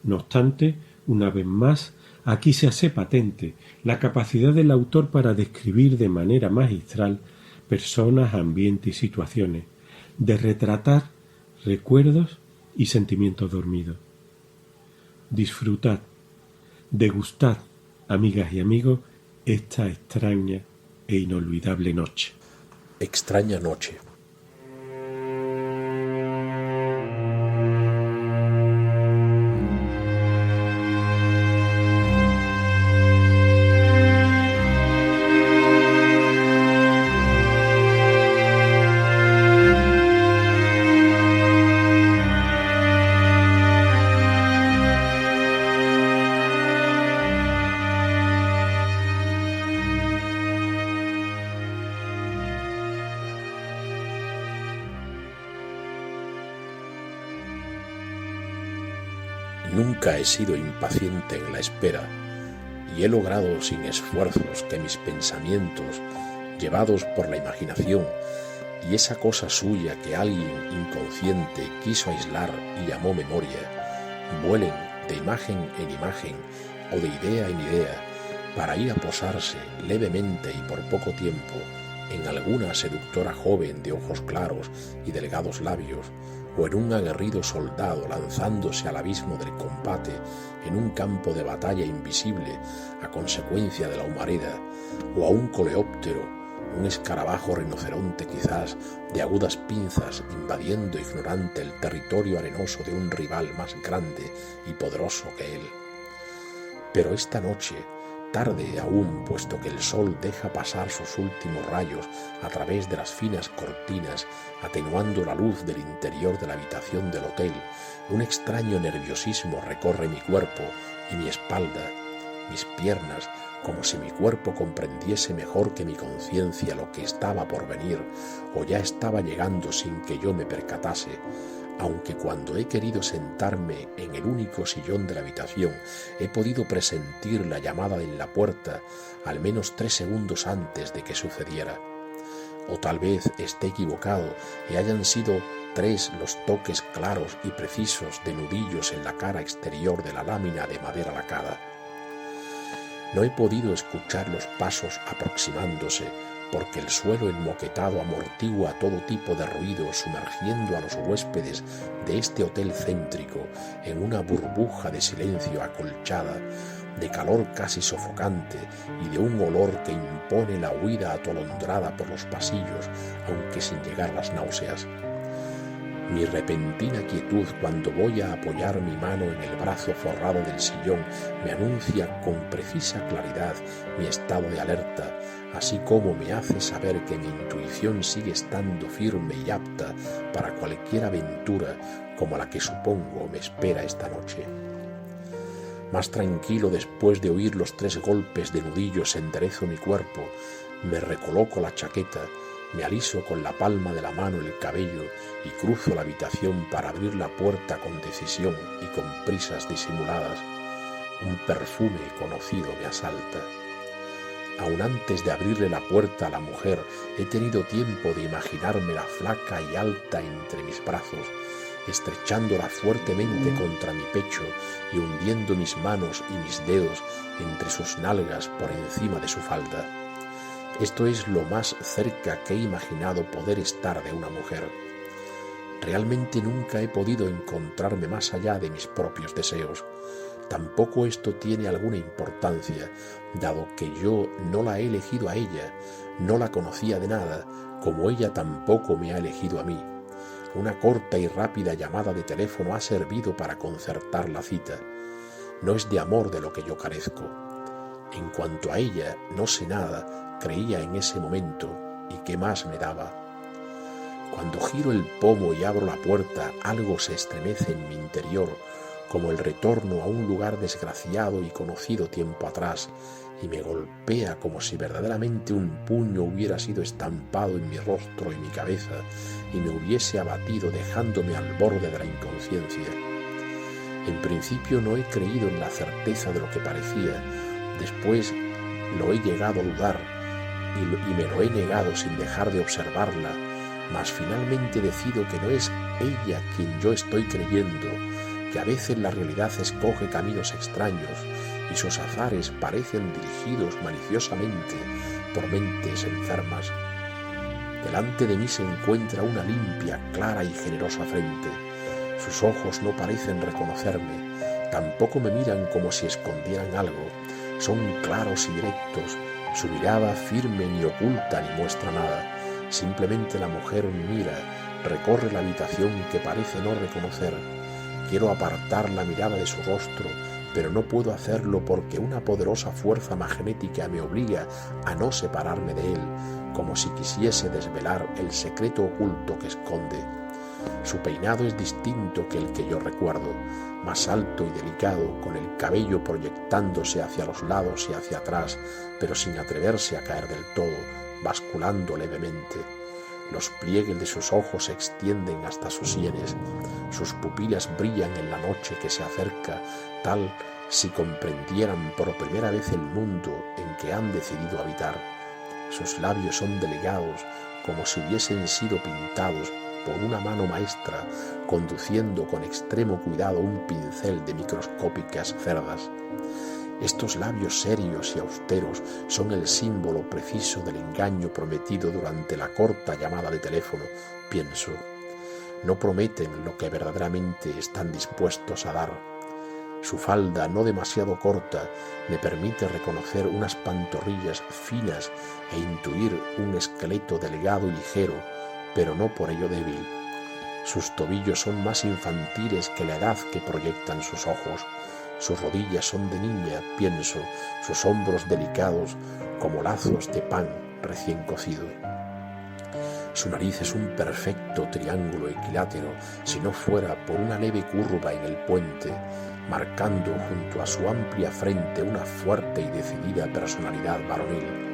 No obstante, una vez más, aquí se hace patente la capacidad del autor para describir de manera magistral personas, ambientes y situaciones, de retratar recuerdos y sentimientos dormidos. Disfrutad, degustad, amigas y amigos, esta extraña e inolvidable noche. Extraña noche. Nunca he sido impaciente en la espera y he logrado sin esfuerzos que mis pensamientos, llevados por la imaginación y esa cosa suya que alguien inconsciente quiso aislar y llamó memoria, vuelen de imagen en imagen o de idea en idea para ir a posarse levemente y por poco tiempo en alguna seductora joven de ojos claros y delgados labios, o en un aguerrido soldado lanzándose al abismo del combate en un campo de batalla invisible a consecuencia de la humareda, o a un coleóptero, un escarabajo rinoceronte quizás, de agudas pinzas invadiendo ignorante el territorio arenoso de un rival más grande y poderoso que él. Pero esta noche, tarde aún, puesto que el sol deja pasar sus últimos rayos a través de las finas cortinas, atenuando la luz del interior de la habitación del hotel, un extraño nerviosismo recorre mi cuerpo y mi espalda, mis piernas, como si mi cuerpo comprendiese mejor que mi conciencia lo que estaba por venir o ya estaba llegando sin que yo me percatase, aunque cuando he querido sentarme en el único sillón de la habitación he podido presentir la llamada en la puerta al menos 3 segundos antes de que sucediera. O tal vez esté equivocado y hayan sido 3 los toques claros y precisos de nudillos en la cara exterior de la lámina de madera lacada. No he podido escuchar los pasos aproximándose, porque el suelo enmoquetado amortigua todo tipo de ruido, sumergiendo a los huéspedes de este hotel céntrico en una burbuja de silencio acolchada, de calor casi sofocante y de un olor que impone la huida atolondrada por los pasillos, aunque sin llegar las náuseas. Mi repentina quietud cuando voy a apoyar mi mano en el brazo forrado del sillón me anuncia con precisa claridad mi estado de alerta, así como me hace saber que mi intuición sigue estando firme y apta para cualquier aventura como la que supongo me espera esta noche. Más tranquilo después de oír los 3 golpes de nudillos enderezo mi cuerpo, me recoloco la chaqueta, me aliso con la palma de la mano el cabello y cruzo la habitación para abrir la puerta con decisión y con prisas disimuladas. Un perfume conocido me asalta. Aun antes de abrirle la puerta a la mujer, he tenido tiempo de imaginármela flaca y alta entre mis brazos, estrechándola fuertemente contra mi pecho y hundiendo mis manos y mis dedos entre sus nalgas por encima de su falda. Esto es lo más cerca que he imaginado poder estar de una mujer. Realmente nunca he podido encontrarme más allá de mis propios deseos. Tampoco esto tiene alguna importancia, dado que yo no la he elegido a ella, no la conocía de nada, como ella tampoco me ha elegido a mí. Una corta y rápida llamada de teléfono ha servido para concertar la cita. No es de amor de lo que yo carezco. En cuanto a ella, no sé nada, creía en ese momento, y qué más me daba. Cuando giro el pomo y abro la puerta, algo se estremece en mi interior, como el retorno a un lugar desgraciado y conocido tiempo atrás, y me golpea como si verdaderamente un puño hubiera sido estampado en mi rostro y mi cabeza, y me hubiese abatido dejándome al borde de la inconsciencia. En principio no he creído en la certeza de lo que parecía, después lo he llegado a dudar, y me lo he negado sin dejar de observarla, mas finalmente decido que no es ella quien yo estoy creyendo, que a veces la realidad escoge caminos extraños y sus azares parecen dirigidos maliciosamente por mentes enfermas. Delante de mí se encuentra una limpia, clara y generosa frente. Sus ojos no parecen reconocerme, tampoco me miran como si escondieran algo, son claros y directos. Su mirada firme ni oculta ni muestra nada. Simplemente la mujer mira, recorre la habitación que parece no reconocer. Quiero apartar la mirada de su rostro, pero no puedo hacerlo porque una poderosa fuerza magnética me obliga a no separarme de él, como si quisiese desvelar el secreto oculto que esconde. Su peinado es distinto que el que yo recuerdo, más alto y delicado, con el cabello proyectándose hacia los lados y hacia atrás, pero sin atreverse a caer del todo, basculando levemente. Los pliegues de sus ojos se extienden hasta sus sienes, sus pupilas brillan en la noche que se acerca, tal si comprendieran por primera vez el mundo en que han decidido habitar. Sus labios son delgados, como si hubiesen sido pintados por una mano maestra, conduciendo con extremo cuidado un pincel de microscópicas cerdas. Estos labios serios y austeros son el símbolo preciso del engaño prometido durante la corta llamada de teléfono, pienso. no prometen lo que verdaderamente están dispuestos a dar. Su falda, no demasiado corta, me permite reconocer unas pantorrillas finas e intuir un esqueleto delgado y ligero, pero no por ello débil. Sus tobillos son más infantiles que la edad que proyectan sus ojos. Sus rodillas son de niña, pienso, sus hombros delicados como lazos de pan recién cocido. Su nariz es un perfecto triángulo equilátero, si no fuera por una leve curva en el puente, marcando junto a su amplia frente una fuerte y decidida personalidad varonil.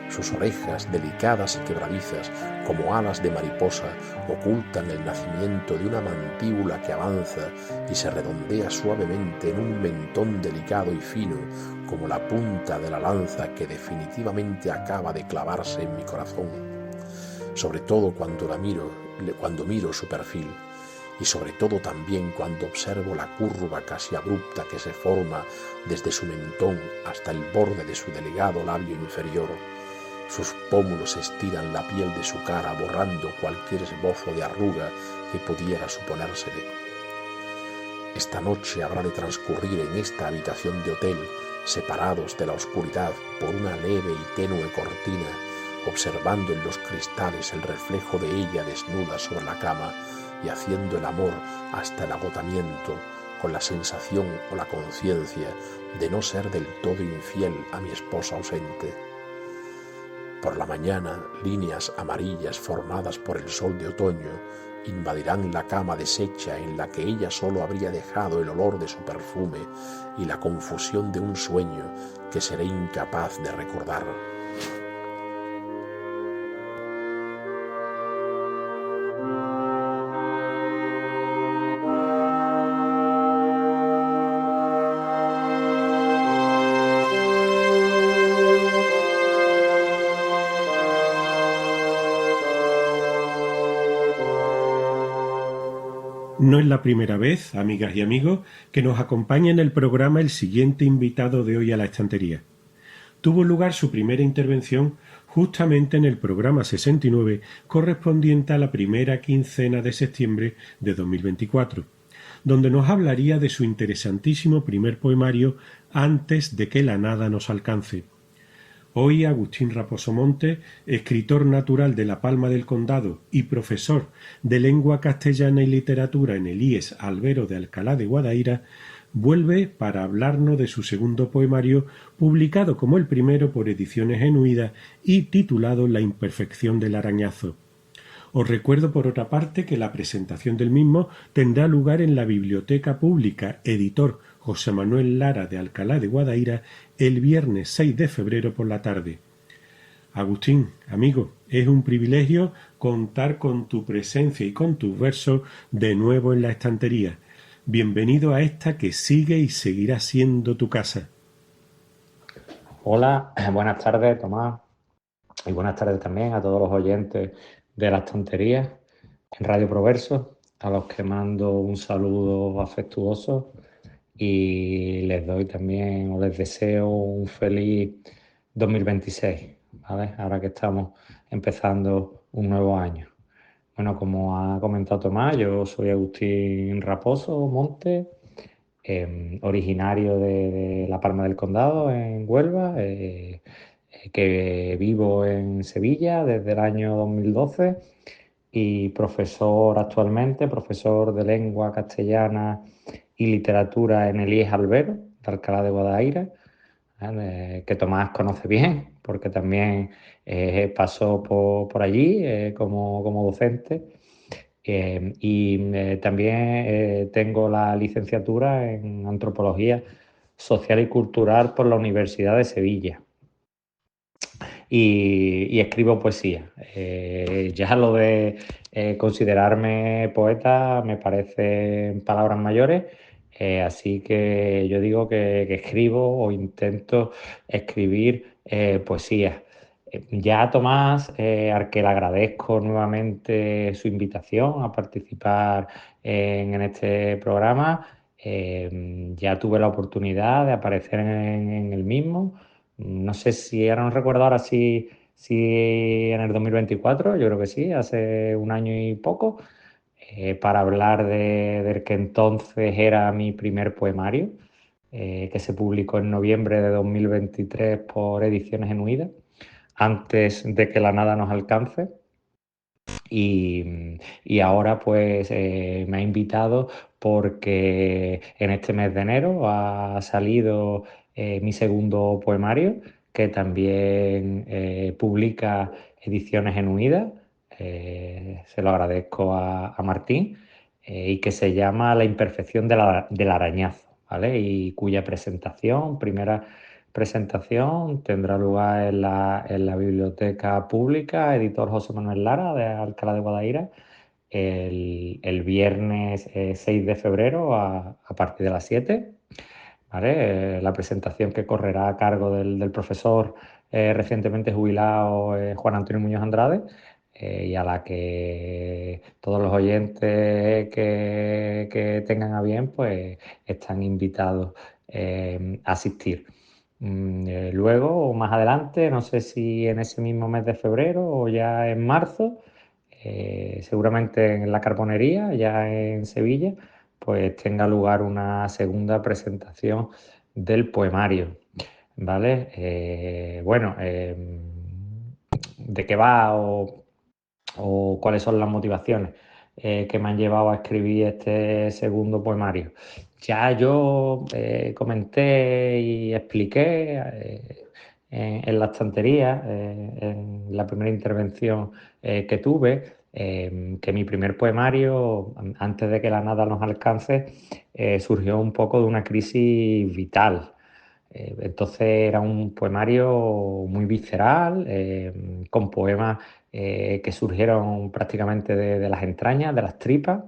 Sus orejas, delicadas y quebradizas, como alas de mariposa, ocultan el nacimiento de una mandíbula que avanza y se redondea suavemente en un mentón delicado y fino, como la punta de la lanza que definitivamente acaba de clavarse en mi corazón. Sobre todo cuando miro su perfil, y sobre todo también cuando observo la curva casi abrupta que se forma desde su mentón hasta el borde de su delgado labio inferior. Sus pómulos estiran la piel de su cara, borrando cualquier esbozo de arruga que pudiera suponérsele. Esta noche habrá de transcurrir en esta habitación de hotel, separados de la oscuridad por una leve y tenue cortina, observando en los cristales el reflejo de ella desnuda sobre la cama y haciendo el amor hasta el agotamiento, con la sensación o la conciencia de no ser del todo infiel a mi esposa ausente. Por la mañana, líneas amarillas formadas por el sol de otoño invadirán la cama deshecha en la que ella solo habría dejado el olor de su perfume y la confusión de un sueño que seré incapaz de recordar. No es la primera vez, amigas y amigos, que nos acompaña en el programa el siguiente invitado de hoy a la estantería. Tuvo lugar su primera intervención justamente en el programa 69, correspondiente a la primera quincena de septiembre de 2024, donde nos hablaría de su interesantísimo primer poemario Antes de que la nada nos alcance. Hoy Agustín Raposo Montes, escritor natural de La Palma del Condado y profesor de Lengua Castellana y Literatura en el IES Albero de Alcalá de Guadaira, vuelve para hablarnos de su segundo poemario, publicado como el primero por Ediciones Genuidas y titulado La imperfección del arañazo. Os recuerdo por otra parte que la presentación del mismo tendrá lugar en la Biblioteca Pública Editor José Manuel Lara de Alcalá de Guadaira el viernes 6 de febrero por la tarde. Agustín, amigo, es un privilegio contar con tu presencia y con tus versos de nuevo en la estantería. Bienvenido a esta que sigue y seguirá siendo tu casa. Hola, buenas tardes, Tomás, y buenas tardes también a todos los oyentes de la estantería en Radio Proverso, a los que mando un saludo afectuoso y les doy también o les deseo un feliz 2026, ¿vale? Ahora que estamos empezando un nuevo año. Bueno, como ha comentado Tomás, yo soy Agustín Raposo Montes, originario de La Palma del Condado, en Huelva, que vivo en Sevilla desde el año 2012 y profesor actualmente, profesor de lengua castellana y literatura en el IES Albero de Alcalá de Guadaira, que Tomás conoce bien porque también pasó por allí como docente. También tengo la licenciatura en Antropología Social y Cultural por la Universidad de Sevilla. Y escribo poesía. Ya lo de considerarme poeta me parece palabras mayores, así que yo digo que escribo o intento escribir poesía. Ya a Tomás, al que le agradezco nuevamente su invitación a participar en este programa, ya tuve la oportunidad de aparecer en el mismo. No sé si, ahora no recuerdo ahora si en el 2024, yo creo que sí, hace un año y poco. para hablar del que entonces era mi primer poemario, que se publicó en noviembre de 2023 por Ediciones Genuidas, antes de que la nada nos alcance. Y ahora pues me ha invitado porque en este mes de enero ha salido mi segundo poemario, que también publica Ediciones Genuidas. Se lo agradezco a Martín, y que se llama La imperfección del arañazo, ¿vale? Y cuya primera presentación tendrá lugar en la Biblioteca Pública, editor José Manuel Lara, de Alcalá de Guadaira, el viernes 6 de febrero a partir de las 7. ¿Vale? La presentación que correrá a cargo del profesor recientemente jubilado Juan Antonio Muñoz Andrade, y a la que todos los oyentes que tengan a bien pues están invitados a asistir. Luego, más adelante, no sé si en ese mismo mes de febrero o ya en marzo, seguramente en la Carbonería, ya en Sevilla, pues tenga lugar una segunda presentación del poemario, ¿vale? Bueno, ¿de qué va o cuáles son las motivaciones que me han llevado a escribir este segundo poemario? Ya yo comenté y expliqué en la estantería, en la primera intervención que tuve, que mi primer poemario, antes de que la nada nos alcance, surgió un poco de una crisis vital. Entonces era un poemario muy visceral, con poemas que surgieron prácticamente de las entrañas, de las tripas,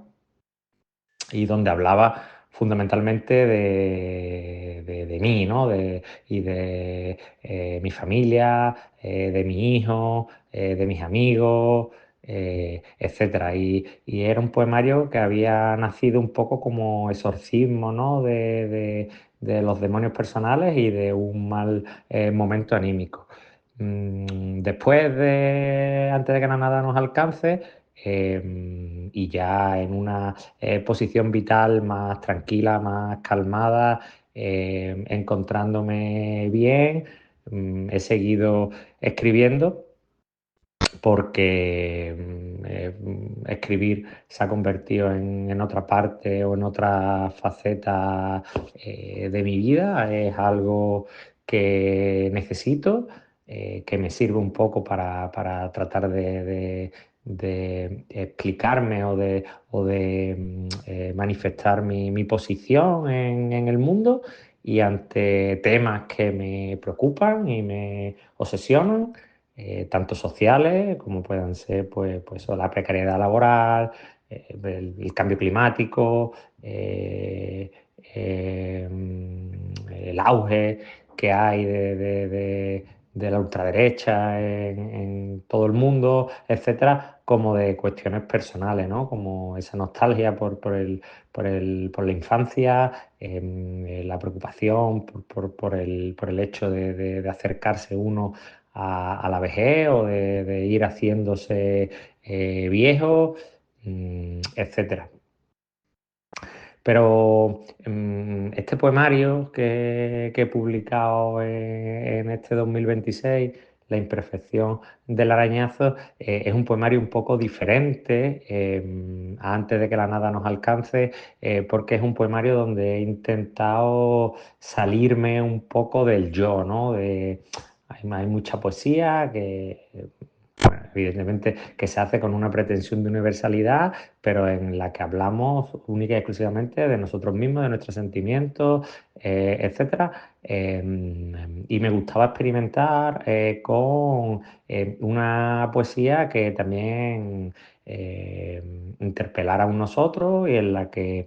y donde hablaba fundamentalmente de mí, ¿no? Y de mi familia, de mi hijo, de mis amigos, etcétera. Y era un poemario que había nacido un poco como exorcismo, ¿no? De los demonios personales y de un mal momento anímico. Antes de que la nada nos alcance, y ya en una posición vital más tranquila, más calmada, encontrándome bien, he seguido escribiendo porque escribir se ha convertido en otra parte o en otra faceta de mi vida. Es algo que necesito, que me sirve un poco para tratar de explicarme o de manifestar mi posición en el mundo, y ante temas que me preocupan y me obsesionan, tanto sociales como puedan ser pues la precariedad laboral, el cambio climático, el auge que hay de la ultraderecha en todo el mundo, etcétera, como de cuestiones personales, ¿no? Como esa nostalgia por la infancia, la preocupación por el hecho de acercarse uno a la vejez o de ir haciéndose viejo, etcétera. Pero este poemario que he publicado en este 2026, La imperfección del arañazo, es un poemario un poco diferente antes de que la nada nos alcance, porque es un poemario donde he intentado salirme un poco del yo, ¿no? Hay mucha poesía bueno, evidentemente que se hace con una pretensión de universalidad, pero en la que hablamos única y exclusivamente de nosotros mismos, de nuestros sentimientos, etcétera. Y me gustaba experimentar con una poesía que también interpelara a nosotros, y en la que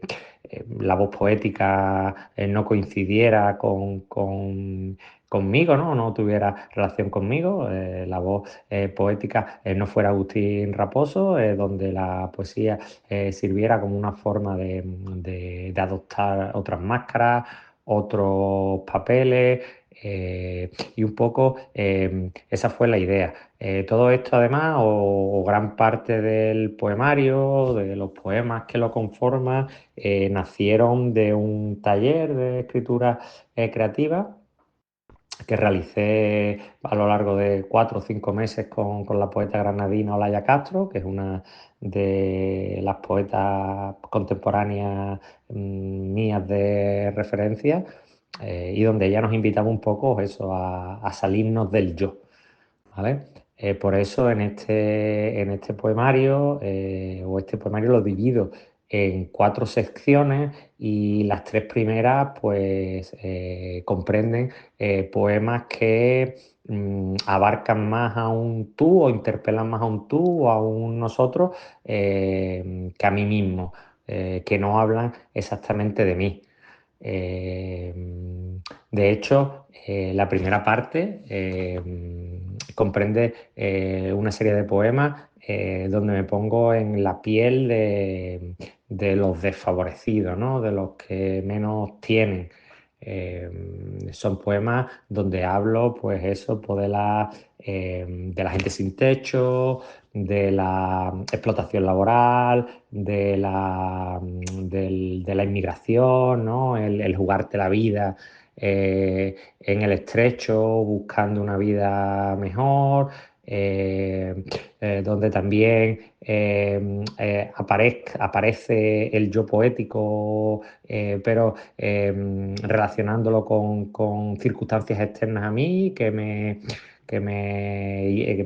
la voz poética no coincidiera conmigo, ¿no? No tuviera relación conmigo, la voz poética no fuera Agustín Raposo, donde la poesía sirviera como una forma de adoptar otras máscaras, otros papeles, y un poco esa fue la idea. Todo esto además, o gran parte del poemario, de los poemas que lo conforman, nacieron de un taller de escritura creativa que realicé a lo largo de 4 o 5 meses con la poeta granadina Olaya Castro, que es una de las poetas contemporáneas mías de referencia, y donde ella nos invitaba un poco eso, a salirnos del yo, ¿vale? Por eso en este poemario, o este poemario lo divido en 4 secciones, y las 3 primeras pues comprenden poemas que abarcan más a un tú, o interpelan más a un tú o a un nosotros, que a mí mismo, que no hablan exactamente de mí. De hecho, la primera parte comprende una serie de poemas donde me pongo en la piel de los desfavorecidos, ¿no? De los que menos tienen. Son poemas donde hablo, pues eso, pues de la gente sin techo, de la explotación laboral, de la inmigración, ¿no? El jugarte la vida en el estrecho, buscando una vida mejor, donde también aparece el yo poético, pero relacionándolo con circunstancias externas a mí que me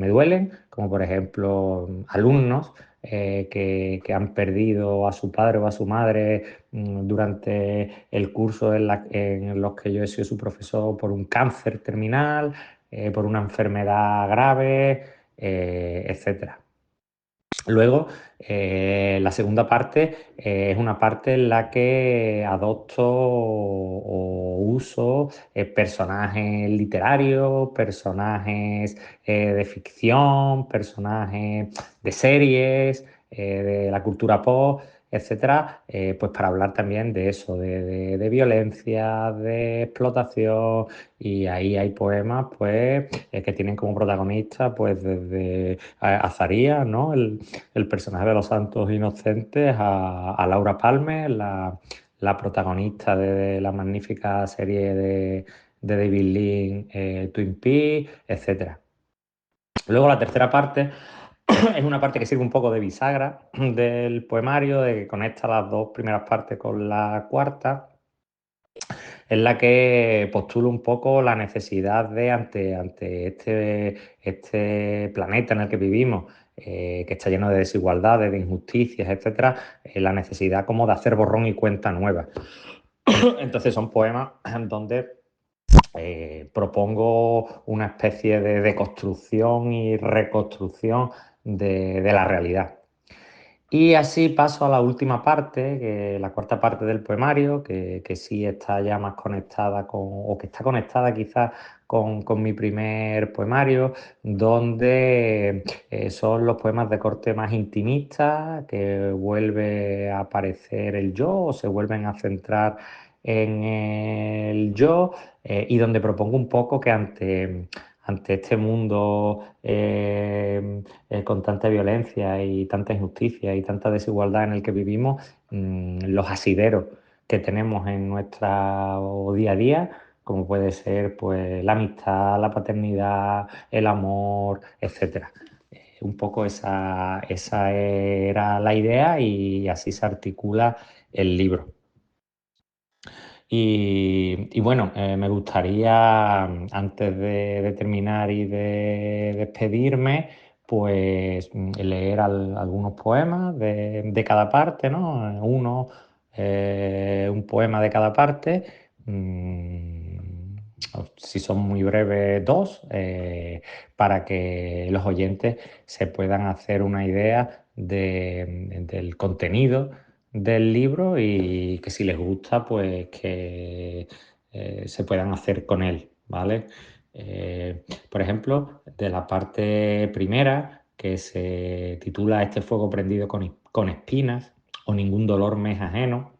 duelen, como por ejemplo alumnos que han perdido a su padre o a su madre durante el curso en los que yo he sido su profesor, por un cáncer terminal, por una enfermedad grave, etcétera. Luego, la segunda parte es una parte en la que adopto o uso personajes literarios, personajes de ficción, personajes de series, de la cultura pop, etcétera, pues para hablar también de eso, de violencia, de explotación, y ahí hay poemas pues que tienen como protagonista pues desde Azarías, ¿no? El personaje de Los Santos Inocentes, a Laura Palmer, la protagonista de la magnífica serie de David Lynch, Twin Peaks, etcétera. Luego la tercera parte es una parte que sirve un poco de bisagra del poemario, de que conecta las 2 primeras partes con la cuarta, en la que postulo un poco la necesidad de, ante este planeta en el que vivimos, que está lleno de desigualdades, de injusticias, etcétera, la necesidad como de hacer borrón y cuenta nueva. Entonces son poemas donde propongo una especie de deconstrucción y reconstrucción de la realidad. Y así paso a la última parte, la cuarta parte del poemario, que sí está ya más conectada o que está conectada quizás con mi primer poemario, donde son los poemas de corte más intimista, que vuelve a aparecer el yo, o se vuelven a centrar en el yo, y donde propongo un poco que ante este mundo con tanta violencia y tanta injusticia y tanta desigualdad en el que vivimos, los asideros que tenemos en nuestro día a día, como puede ser pues la amistad, la paternidad, el amor, etcétera. Un poco esa era la idea, y así se articula el libro. Y bueno, me gustaría, antes de terminar y de despedirme, pues leer algunos poemas de cada parte, ¿no? Un poema de cada parte. Si son muy breves, 2, para que los oyentes se puedan hacer una idea del contenido del libro, y que si les gusta, pues que se puedan hacer con él, ¿vale? Por ejemplo, de la parte primera, que se titula Este fuego prendido con espinas, o ningún dolor me es ajeno,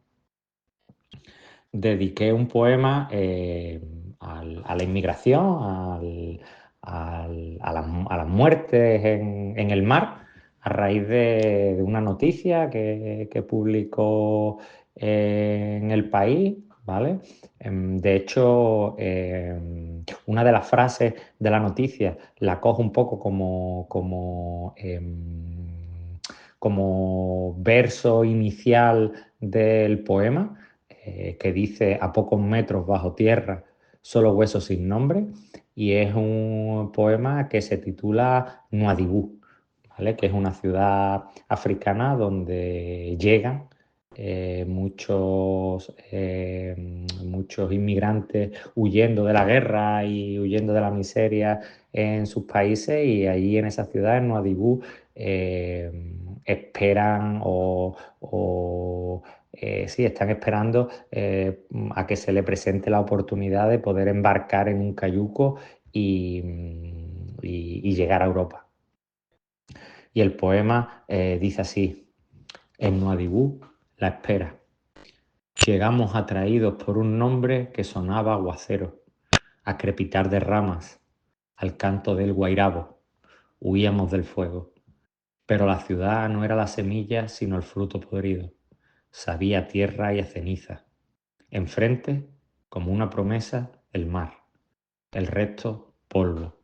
dediqué un poema a la inmigración, a las muertes en el mar, a raíz de una noticia que publicó en El País, ¿vale? De hecho, una de las frases de la noticia la cojo un poco como verso inicial del poema, que dice: a pocos metros bajo tierra, solo huesos sin nombre, y es un poema que se titula Nuadhibou, ¿vale? Que es una ciudad africana donde llegan muchos inmigrantes huyendo de la guerra y huyendo de la miseria en sus países, y allí en esa ciudad, en Nuadhibou, esperan sí, están esperando a que se le presente la oportunidad de poder embarcar en un cayuco y llegar a Europa. Y el poema dice así: en Nuadhibou, la espera. Llegamos atraídos por un nombre que sonaba aguacero, a crepitar de ramas, al canto del guairabo. Huíamos del fuego. Pero la ciudad no era la semilla, sino el fruto podrido. Sabía a tierra y a ceniza. Enfrente, como una promesa, el mar. El resto, polvo.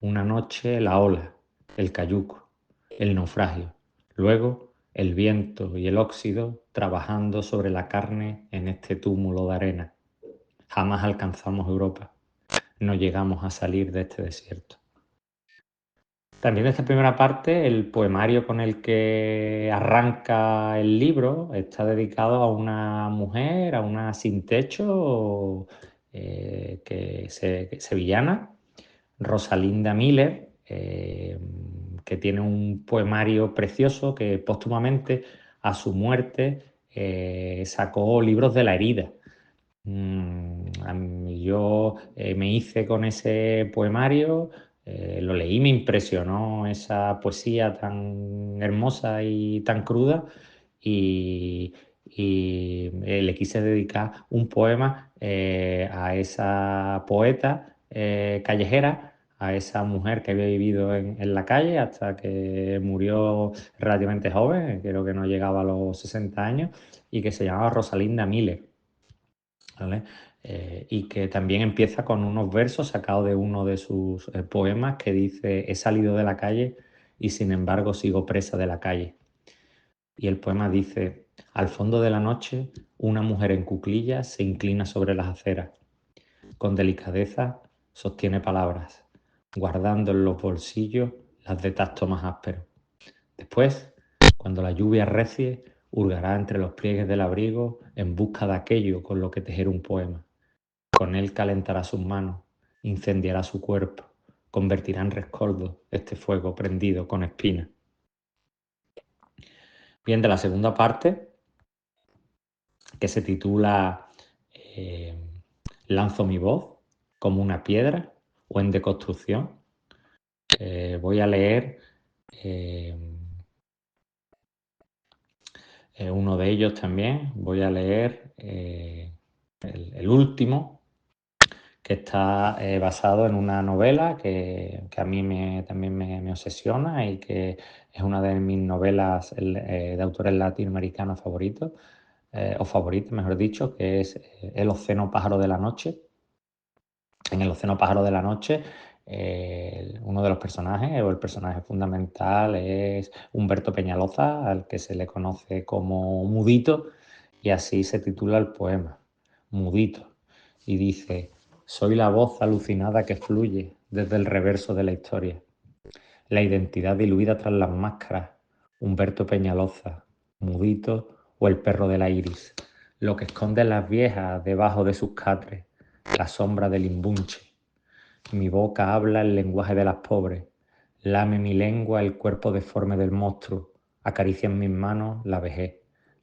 Una noche, la ola, el cayuco, el naufragio. Luego, el viento y el óxido trabajando sobre la carne en este túmulo de arena. Jamás alcanzamos Europa. No llegamos a salir de este desierto. También esta primera parte, el poemario con el que arranca el libro, está dedicado a una mujer, a una sin techo sevillana, Rosalinda Miller, que tiene un poemario precioso que póstumamente, a su muerte, sacó Libros de la herida. Yo me hice con ese poemario, lo leí, me impresionó esa poesía tan hermosa y tan cruda, y le quise dedicar un poema a esa poeta callejera, a esa mujer que había vivido en la calle hasta que murió relativamente joven, creo que no llegaba a los 60 años, y que se llamaba Rosalinda Miller, ¿vale? Y que también empieza con unos versos sacados de uno de sus poemas que dice: he salido de la calle y sin embargo sigo presa de la calle. Y el poema dice: al fondo de la noche, una mujer en cuclillas se inclina sobre las aceras. Con delicadeza sostiene palabras, guardando en los bolsillos las de tacto más áspero. Después, cuando la lluvia arrecie, hurgará entre los pliegues del abrigo en busca de aquello con lo que tejer un poema. Con él calentará sus manos, incendiará su cuerpo, convertirá en rescoldo este fuego prendido con espinas. Bien, de la segunda parte, que se titula Lanzo mi voz como una piedra o en deconstrucción, voy a leer uno de ellos también. Voy a leer el último, que está basado en una novela que a mí también me obsesiona y que es una de mis novelas de autores latinoamericanos favoritos, o favoritas, mejor dicho, que es El océano pájaro de la noche. En El océano pájaro de la noche, uno de los personajes, o el personaje fundamental, es Humberto Peñaloza, al que se le conoce como Mudito, y así se titula el poema, Mudito. Y dice: soy la voz alucinada que fluye desde el reverso de la historia, la identidad diluida tras las máscaras, Humberto Peñaloza, Mudito o el perro de la iris, lo que esconden las viejas debajo de sus catres, la sombra del imbunche. Mi boca habla el lenguaje de las pobres, lame mi lengua el cuerpo deforme del monstruo, acaricia en mis manos la vejez,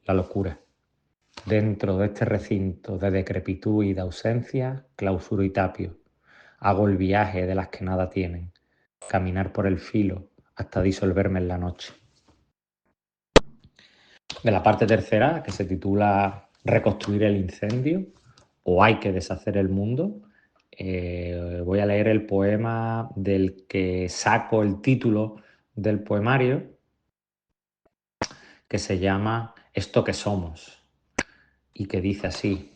la locura. Dentro de este recinto de decrepitud y de ausencia, clausuro y tapio. Hago el viaje de las que nada tienen, caminar por el filo hasta disolverme en la noche. De la parte tercera, que se titula reconstruir el incendio o hay que deshacer el mundo. Voy a leer el poema del que saco el título del poemario, que se llama Esto que somos, y que dice así: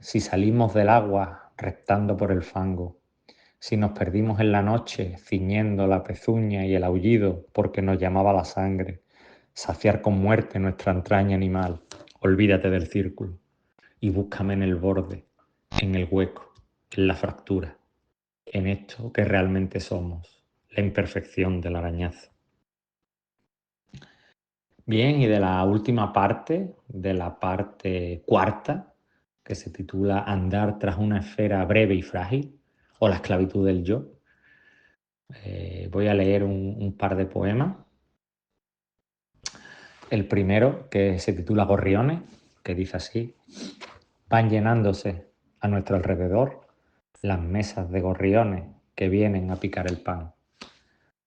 si salimos del agua reptando por el fango, si nos perdimos en la noche ciñendo la pezuña y el aullido porque nos llamaba la sangre, saciar con muerte nuestra entraña animal, olvídate del círculo y búscame en el borde, en el hueco, en la fractura, en esto que realmente somos, la imperfección del arañazo. Bien, y de la última parte, de la parte cuarta, que se titula Andar tras una esfera breve y frágil, o la esclavitud del yo, voy a leer un par de poemas. El primero, que se titula Gorriones, que dice así: van llenándose a nuestro alrededor las mesas de gorriones que vienen a picar el pan.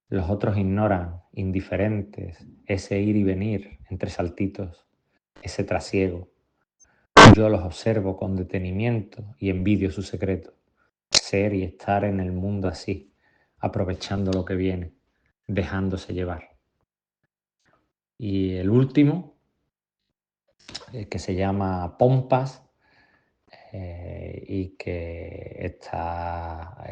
Los otros ignoran, indiferentes, ese ir y venir entre saltitos, ese trasiego. Yo los observo con detenimiento y envidio su secreto. Ser y estar en el mundo así, aprovechando lo que viene, dejándose llevar. Y el último, que se llama Pompas, y que está,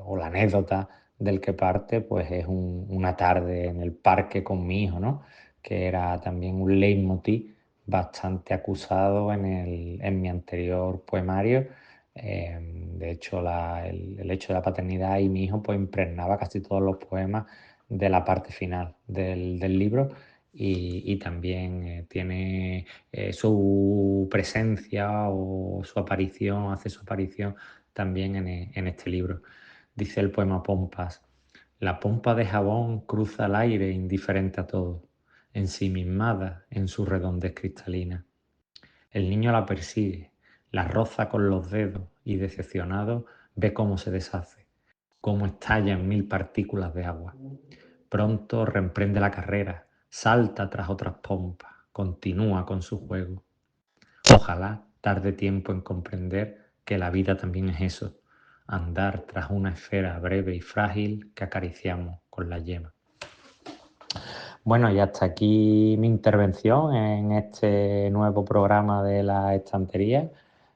o la anécdota del que parte, pues es una tarde en el parque con mi hijo, ¿no? Que era también un leitmotiv bastante acusado en mi anterior poemario. De hecho, el hecho de la paternidad y mi hijo pues impregnaba casi todos los poemas de la parte final del libro, y también tiene su presencia o su aparición, hace su aparición también en este libro. Dice el poema Pompas: la pompa de jabón cruza el aire indiferente a todo, ensimismada en su redondez cristalina. El niño la persigue, la roza con los dedos y, decepcionado, ve cómo se deshace, cómo estalla en 1000 partículas de agua. Pronto reemprende la carrera, salta tras otras pompas, continúa con su juego. Ojalá tarde tiempo en comprender que la vida también es eso, andar tras una esfera breve y frágil que acariciamos con la yema. Bueno, y hasta aquí mi intervención en este nuevo programa de la estantería.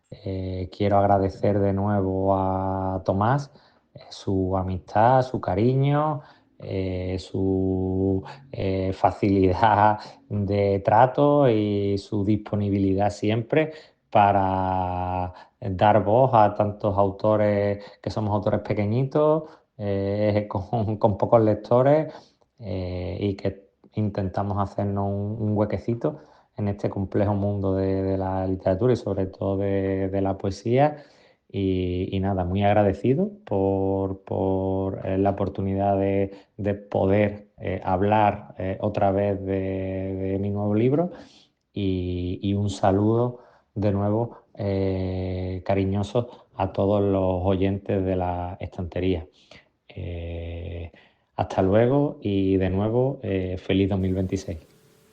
Quiero agradecer de nuevo a Tomás su amistad, su cariño, su facilidad de trato y su disponibilidad siempre para dar voz a tantos autores que somos autores pequeñitos, con pocos lectores, y que intentamos hacernos un huequecito en este complejo mundo de la literatura y sobre todo de la poesía. Y nada, muy agradecido por la oportunidad de poder hablar otra vez de mi nuevo libro, y un saludo de nuevo cariñoso a todos los oyentes de la estantería. Hasta luego y de nuevo feliz 2026.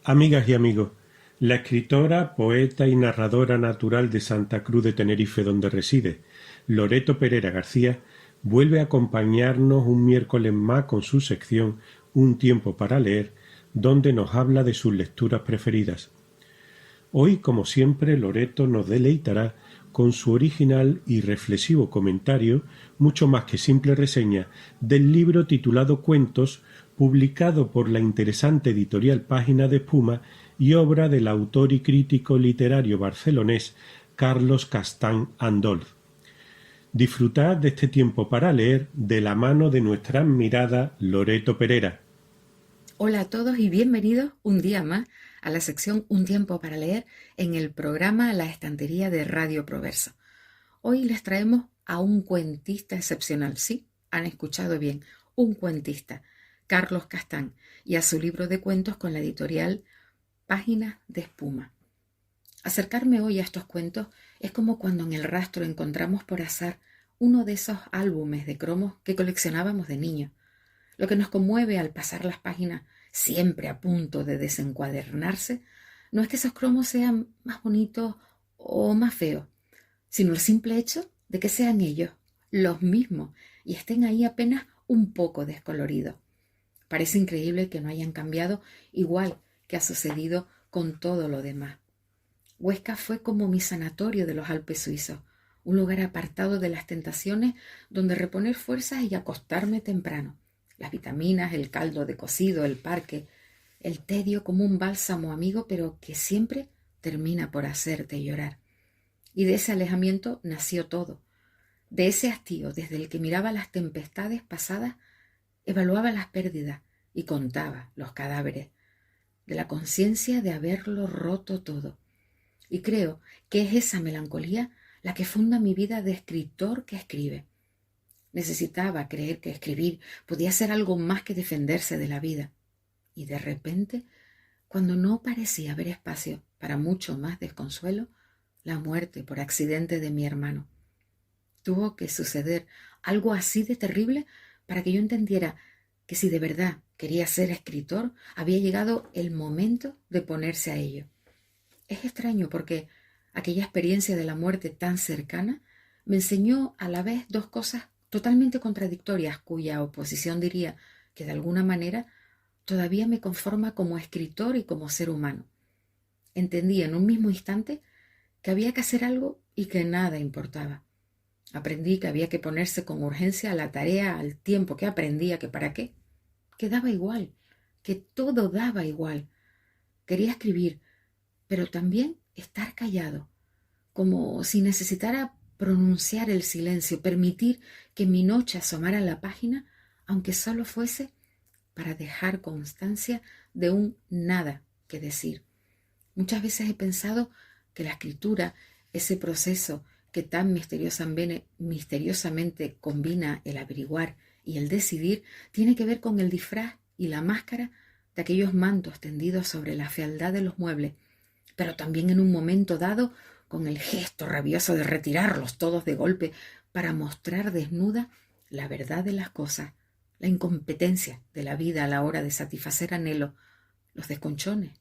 Amigas y amigos, la escritora, poeta y narradora natural de Santa Cruz de Tenerife, donde reside, Loreto Perera García, vuelve a acompañarnos un miércoles más con su sección Un tiempo para leer, donde nos habla de sus lecturas preferidas. Hoy, como siempre, Loreto nos deleitará con su original y reflexivo comentario, mucho más que simple reseña, del libro titulado Cuentos, publicado por la interesante editorial Página de Espuma y obra del autor y crítico literario barcelonés Carlos Castán Andolz. Disfrutad de este tiempo para leer de la mano de nuestra admirada Loreto Perera. Hola a todos y bienvenidos un día más a la sección Un tiempo para leer en el programa La Estantería de Radio Proverso. Hoy les traemos a un cuentista excepcional, sí, han escuchado bien, un cuentista, Carlos Castán, y a su libro de cuentos con la editorial Páginas de Espuma. Acercarme hoy a estos cuentos es como cuando en el rastro encontramos por azar uno de esos álbumes de cromos que coleccionábamos de niños. Lo que nos conmueve al pasar las páginas, siempre a punto de desencuadernarse, No es que esos cromos sean más bonitos o más feos, sino el simple hecho de que sean ellos, los mismos, y estén ahí apenas un poco descoloridos. Parece increíble que no hayan cambiado, igual que ha sucedido con todo lo demás. Huesca fue como mi sanatorio de los Alpes suizos, un lugar apartado de las tentaciones donde reponer fuerzas y acostarme temprano. Las vitaminas, el caldo de cocido, el parque, el tedio como un bálsamo amigo, pero que siempre termina por hacerte llorar. Y de ese alejamiento nació todo. De ese hastío desde el que miraba las tempestades pasadas, evaluaba las pérdidas y contaba los cadáveres, de la conciencia de haberlo roto todo. Y creo que es esa melancolía la que funda mi vida de escritor que escribe. Necesitaba creer que escribir podía ser algo más que defenderse de la vida. Y de repente, cuando no parecía haber espacio para mucho más desconsuelo, la muerte por accidente de mi hermano. Tuvo que suceder algo así de terrible para que yo entendiera que si de verdad quería ser escritor, había llegado el momento de ponerse a ello. Es extraño porque aquella experiencia de la muerte tan cercana me enseñó a la vez dos cosas totalmente contradictorias, cuya oposición diría que de alguna manera todavía me conforma como escritor y como ser humano. Entendí en un mismo instante que había que hacer algo y que nada importaba. Aprendí que había que ponerse con urgencia a la tarea al tiempo que aprendía que para qué, que daba igual, que todo daba igual. Quería escribir, pero también estar callado, como si necesitara pronunciar el silencio, permitir que mi noche asomara en la página, aunque solo fuese para dejar constancia de un nada que decir. Muchas veces he pensado que la escritura, ese proceso que tan misteriosamente combina el averiguar y el decidir, tiene que ver con el disfraz y la máscara de aquellos mantos tendidos sobre la fealdad de los muebles, pero también en un momento dado con el gesto rabioso de retirarlos todos de golpe para mostrar desnuda la verdad de las cosas, la incompetencia de la vida a la hora de satisfacer anhelos, los desconchones,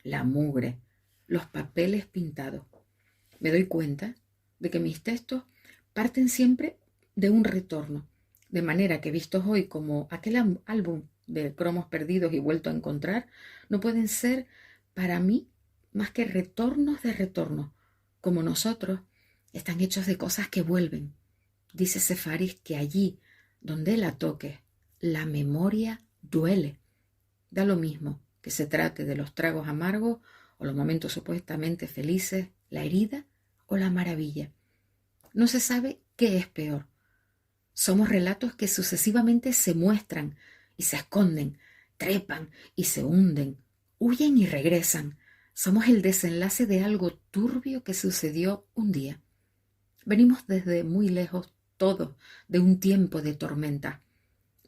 la mugre, los papeles pintados. Me doy cuenta de que mis textos parten siempre de un retorno, de manera que vistos hoy como aquel álbum de cromos perdidos y vuelto a encontrar, no pueden ser para mí más que retornos de retorno. Como nosotros, están hechos de cosas que vuelven. Dice Sefaris que allí donde la toques, la memoria duele. Da lo mismo que se trate de los tragos amargos o los momentos supuestamente felices, la herida o la maravilla. No se sabe qué es peor. Somos relatos que sucesivamente se muestran y se esconden, trepan y se hunden, huyen y regresan. Somos el desenlace de algo turbio que sucedió un día. Venimos desde muy lejos todos de un tiempo de tormenta.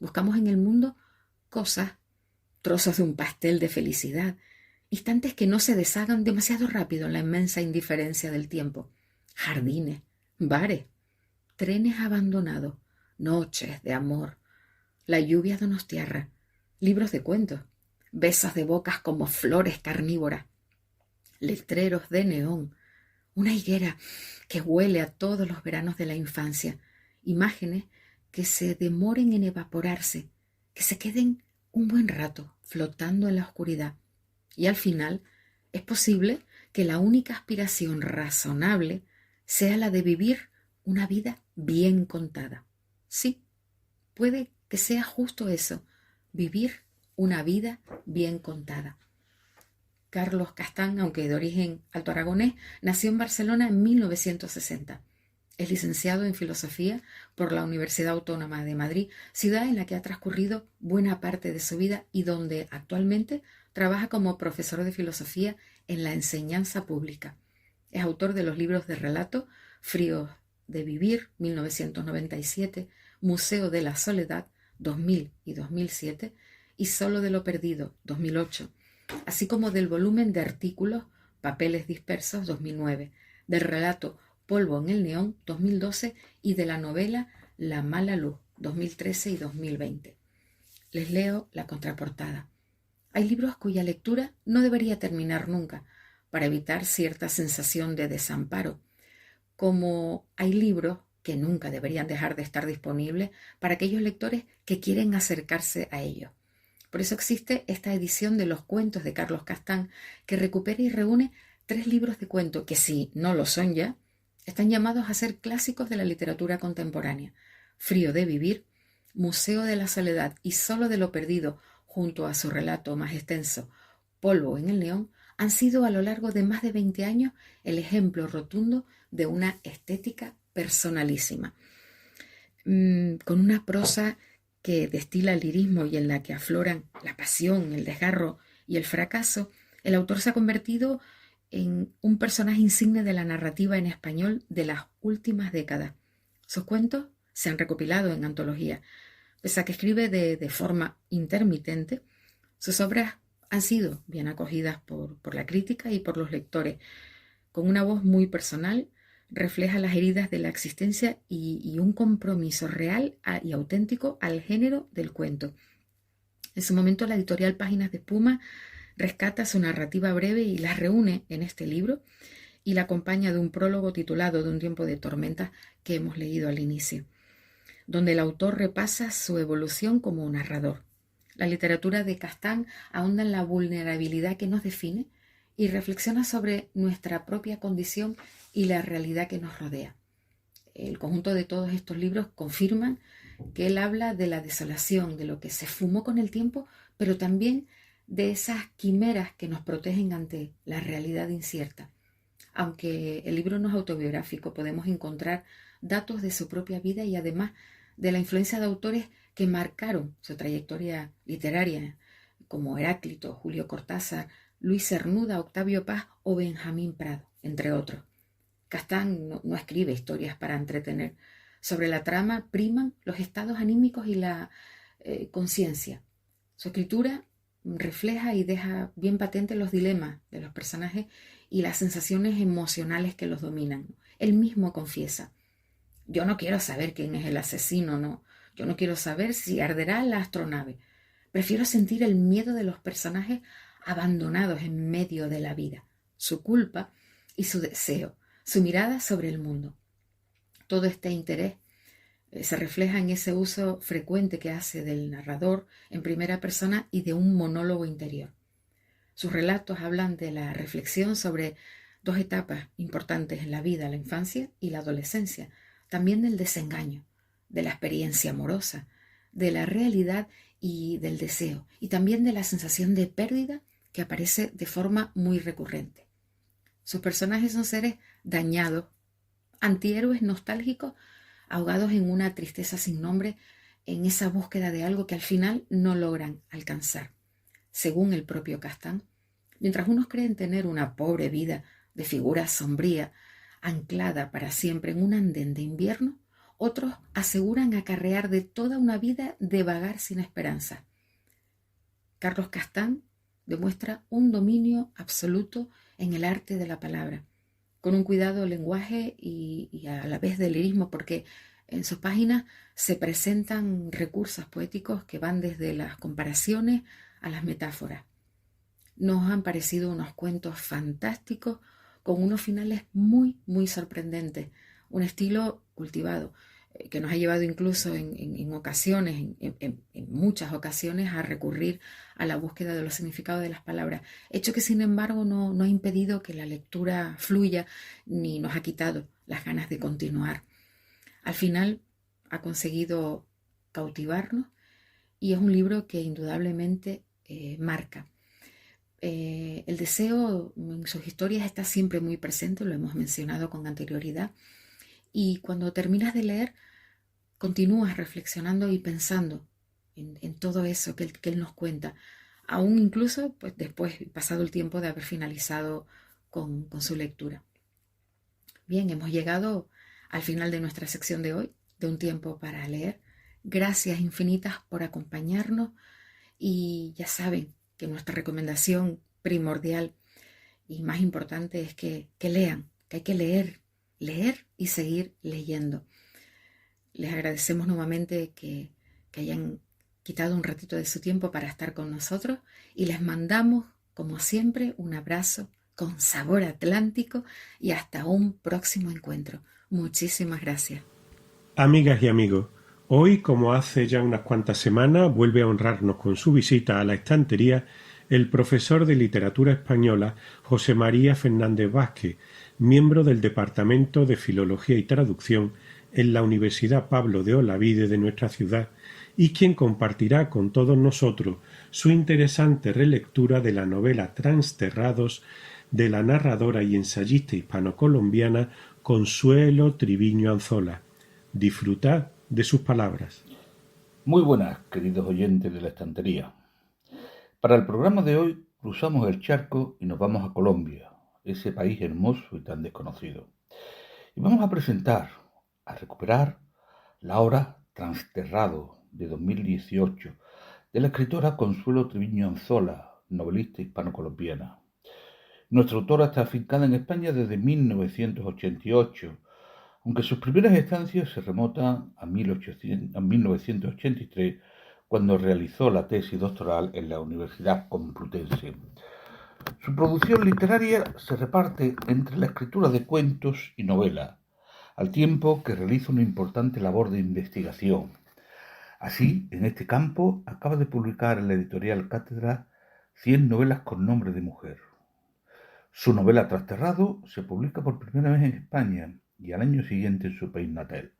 Buscamos en el mundo cosas, trozos de un pastel de felicidad, instantes que no se deshagan demasiado rápido en la inmensa indiferencia del tiempo. Jardines, bares, trenes abandonados, noches de amor, la lluvia donostiarra, libros de cuentos, besos de bocas como flores carnívoras, letreros de neón, una higuera que huele a todos los veranos de la infancia, imágenes que se demoren en evaporarse, que se queden un buen rato flotando en la oscuridad. Y al final es posible que la única aspiración razonable sea la de vivir una vida bien contada. Sí, puede que sea justo eso, vivir una vida bien contada. Carlos Castán, aunque de origen alto aragonés, nació en Barcelona en 1960. Es licenciado en Filosofía por la Universidad Autónoma de Madrid, ciudad en la que ha transcurrido buena parte de su vida y donde actualmente trabaja como profesor de filosofía en la enseñanza pública. Es autor de los libros de relato Fríos de Vivir, 1997, Museo de la Soledad, 2000 y 2007, y Solo de lo Perdido, 2008, así como del volumen de artículos Papeles Dispersos, 2009, del relato Polvo en el Neón, 2012, y de la novela La Mala Luz, 2013 y 2020. Les leo la contraportada. Hay libros cuya lectura no debería terminar nunca, para evitar cierta sensación de desamparo, como hay libros que nunca deberían dejar de estar disponibles para aquellos lectores que quieren acercarse a ellos. Por eso existe esta edición de los cuentos de Carlos Castán, que recupera y reúne 3 libros de cuento que, si no lo son ya, están llamados a ser clásicos de la literatura contemporánea: Frío de vivir, Museo de la soledad y Solo de lo perdido, junto a su relato más extenso, Polvo en el neón, han sido a lo largo de más de 20 años el ejemplo rotundo de una estética personalísima. Con una prosa que destila el lirismo y en la que afloran la pasión, el desgarro y el fracaso, el autor se ha convertido en un personaje insigne de la narrativa en español de las últimas décadas. Sus cuentos se han recopilado en antologías. Pese a que escribe de forma intermitente, sus obras han sido bien acogidas por la crítica y por los lectores. Con una voz muy personal, refleja las heridas de la existencia y un compromiso real y auténtico al género del cuento. En su momento, la editorial Páginas de Espuma rescata su narrativa breve y la reúne en este libro, y la acompaña de un prólogo titulado De un tiempo de tormentas, que hemos leído al inicio, donde el autor repasa su evolución como narrador. La literatura de Castán ahonda en la vulnerabilidad que nos define y reflexiona sobre nuestra propia condición y la realidad que nos rodea. El conjunto de todos estos libros confirman que él habla de la desolación, de lo que se fumó con el tiempo, pero también de esas quimeras que nos protegen ante la realidad incierta. Aunque el libro no es autobiográfico, podemos encontrar datos de su propia vida y además de la influencia de autores que marcaron su trayectoria literaria, como Heráclito, Julio Cortázar, Luis Cernuda, Octavio Paz o Benjamín Prado, entre otros. Castán no escribe historias para entretener. Sobre la trama priman los estados anímicos y la conciencia. Su escritura refleja y deja bien patentes los dilemas de los personajes y las sensaciones emocionales que los dominan. Él mismo confiesa: yo no quiero saber quién es el asesino, no. Yo no quiero saber si arderá la astronave. Prefiero sentir el miedo de los personajes abandonados en medio de la vida, su culpa y su deseo, su mirada sobre el mundo. Todo este interés se refleja en ese uso frecuente que hace del narrador en primera persona y de un monólogo interior. Sus relatos hablan de la reflexión sobre 2 etapas importantes en la vida: la infancia y la adolescencia, también del desengaño, de la experiencia amorosa, de la realidad y del deseo, y también de la sensación de pérdida que aparece de forma muy recurrente. Sus personajes son seres dañados, antihéroes nostálgicos, ahogados en una tristeza sin nombre, en esa búsqueda de algo que al final no logran alcanzar. Según el propio Castán, mientras unos creen tener una pobre vida de figura sombría, anclada para siempre en un andén de invierno, otros aseguran acarrear de toda una vida de vagar sin esperanza. Carlos Castán demuestra un dominio absoluto en el arte de la palabra, con un cuidado del lenguaje y a la vez del lirismo, porque en sus páginas se presentan recursos poéticos que van desde las comparaciones a las metáforas. Nos han parecido unos cuentos fantásticos con unos finales muy, muy sorprendentes, un estilo cultivado que nos ha llevado incluso en ocasiones, en muchas ocasiones, a recurrir a la búsqueda de los significados de las palabras, hecho que sin embargo no ha impedido que la lectura fluya ni nos ha quitado las ganas de continuar. Al final ha conseguido cautivarnos y es un libro que indudablemente marca. El deseo en sus historias está siempre muy presente, lo hemos mencionado con anterioridad, y cuando terminas de leer continúas reflexionando y pensando en todo eso que él nos cuenta, aún incluso pues, después, pasado el tiempo de haber finalizado con su lectura. Bien, hemos llegado al final de nuestra sección de hoy, de Un tiempo para leer. Gracias infinitas por acompañarnos, y ya saben que nuestra recomendación primordial y más importante es que lean, que hay que leer y seguir leyendo. Les agradecemos nuevamente que hayan quitado un ratito de su tiempo para estar con nosotros, y les mandamos, como siempre, un abrazo con sabor atlántico y hasta un próximo encuentro. Muchísimas gracias. Amigas y amigos, hoy, como hace ya unas cuantas semanas, vuelve a honrarnos con su visita a la estantería el profesor de literatura española José María Fernández Vázquez, miembro del Departamento de Filología y Traducción en la Universidad Pablo de Olavide de nuestra ciudad, y quien compartirá con todos nosotros su interesante relectura de la novela Transterrados de la narradora y ensayista hispano-colombiana Consuelo Triviño Anzola. Disfrutad de sus palabras. Muy buenas, queridos oyentes de la estantería. Para el programa de hoy cruzamos el charco y nos vamos a Colombia, ese país hermoso y tan desconocido. Y vamos a presentar, a recuperar, la obra Transterrado de 2018 de la escritora Consuelo Triviño Anzola, novelista hispano-colombiana. Nuestra autora está afincada en España desde 1988, aunque sus primeras estancias se remontan a 1983, cuando realizó la tesis doctoral en la Universidad Complutense. Su producción literaria se reparte entre la escritura de cuentos y novela, al tiempo que realiza una importante labor de investigación. Así, en este campo, acaba de publicar en la editorial Cátedra 100 novelas con nombre de mujer. Su novela Transterrado se publica por primera vez en España y al año siguiente en su país natal.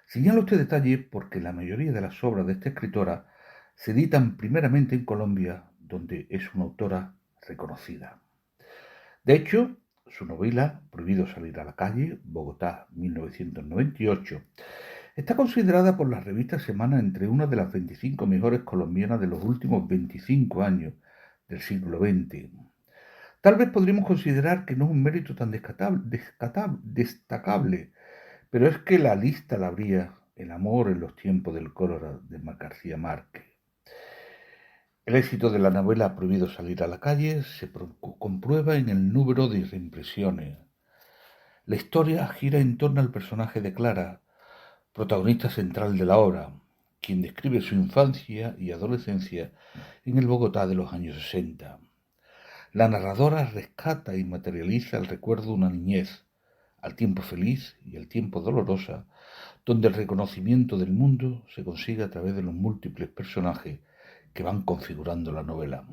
Señalo este detalle porque la mayoría de las obras de esta escritora se editan primeramente en Colombia, donde es una autora reconocida. De hecho, su novela Prohibido salir a la calle, Bogotá, 1998, está considerada por la revista Semana entre una de las 25 mejores colombianas de los últimos 25 años del siglo XX. Tal vez podríamos considerar que no es un mérito tan destacable, pero es que la lista la abría El amor en los tiempos del cólera de García Márquez. El éxito de la novela Prohibido salir a la calle se comprueba en el número de reimpresiones. La historia gira en torno al personaje de Clara, protagonista central de la obra, quien describe su infancia y adolescencia en el Bogotá de los años 60. La narradora rescata y materializa el recuerdo de una niñez, al tiempo feliz y al tiempo dolorosa, donde el reconocimiento del mundo se consigue a través de los múltiples personajes que van configurando la novela.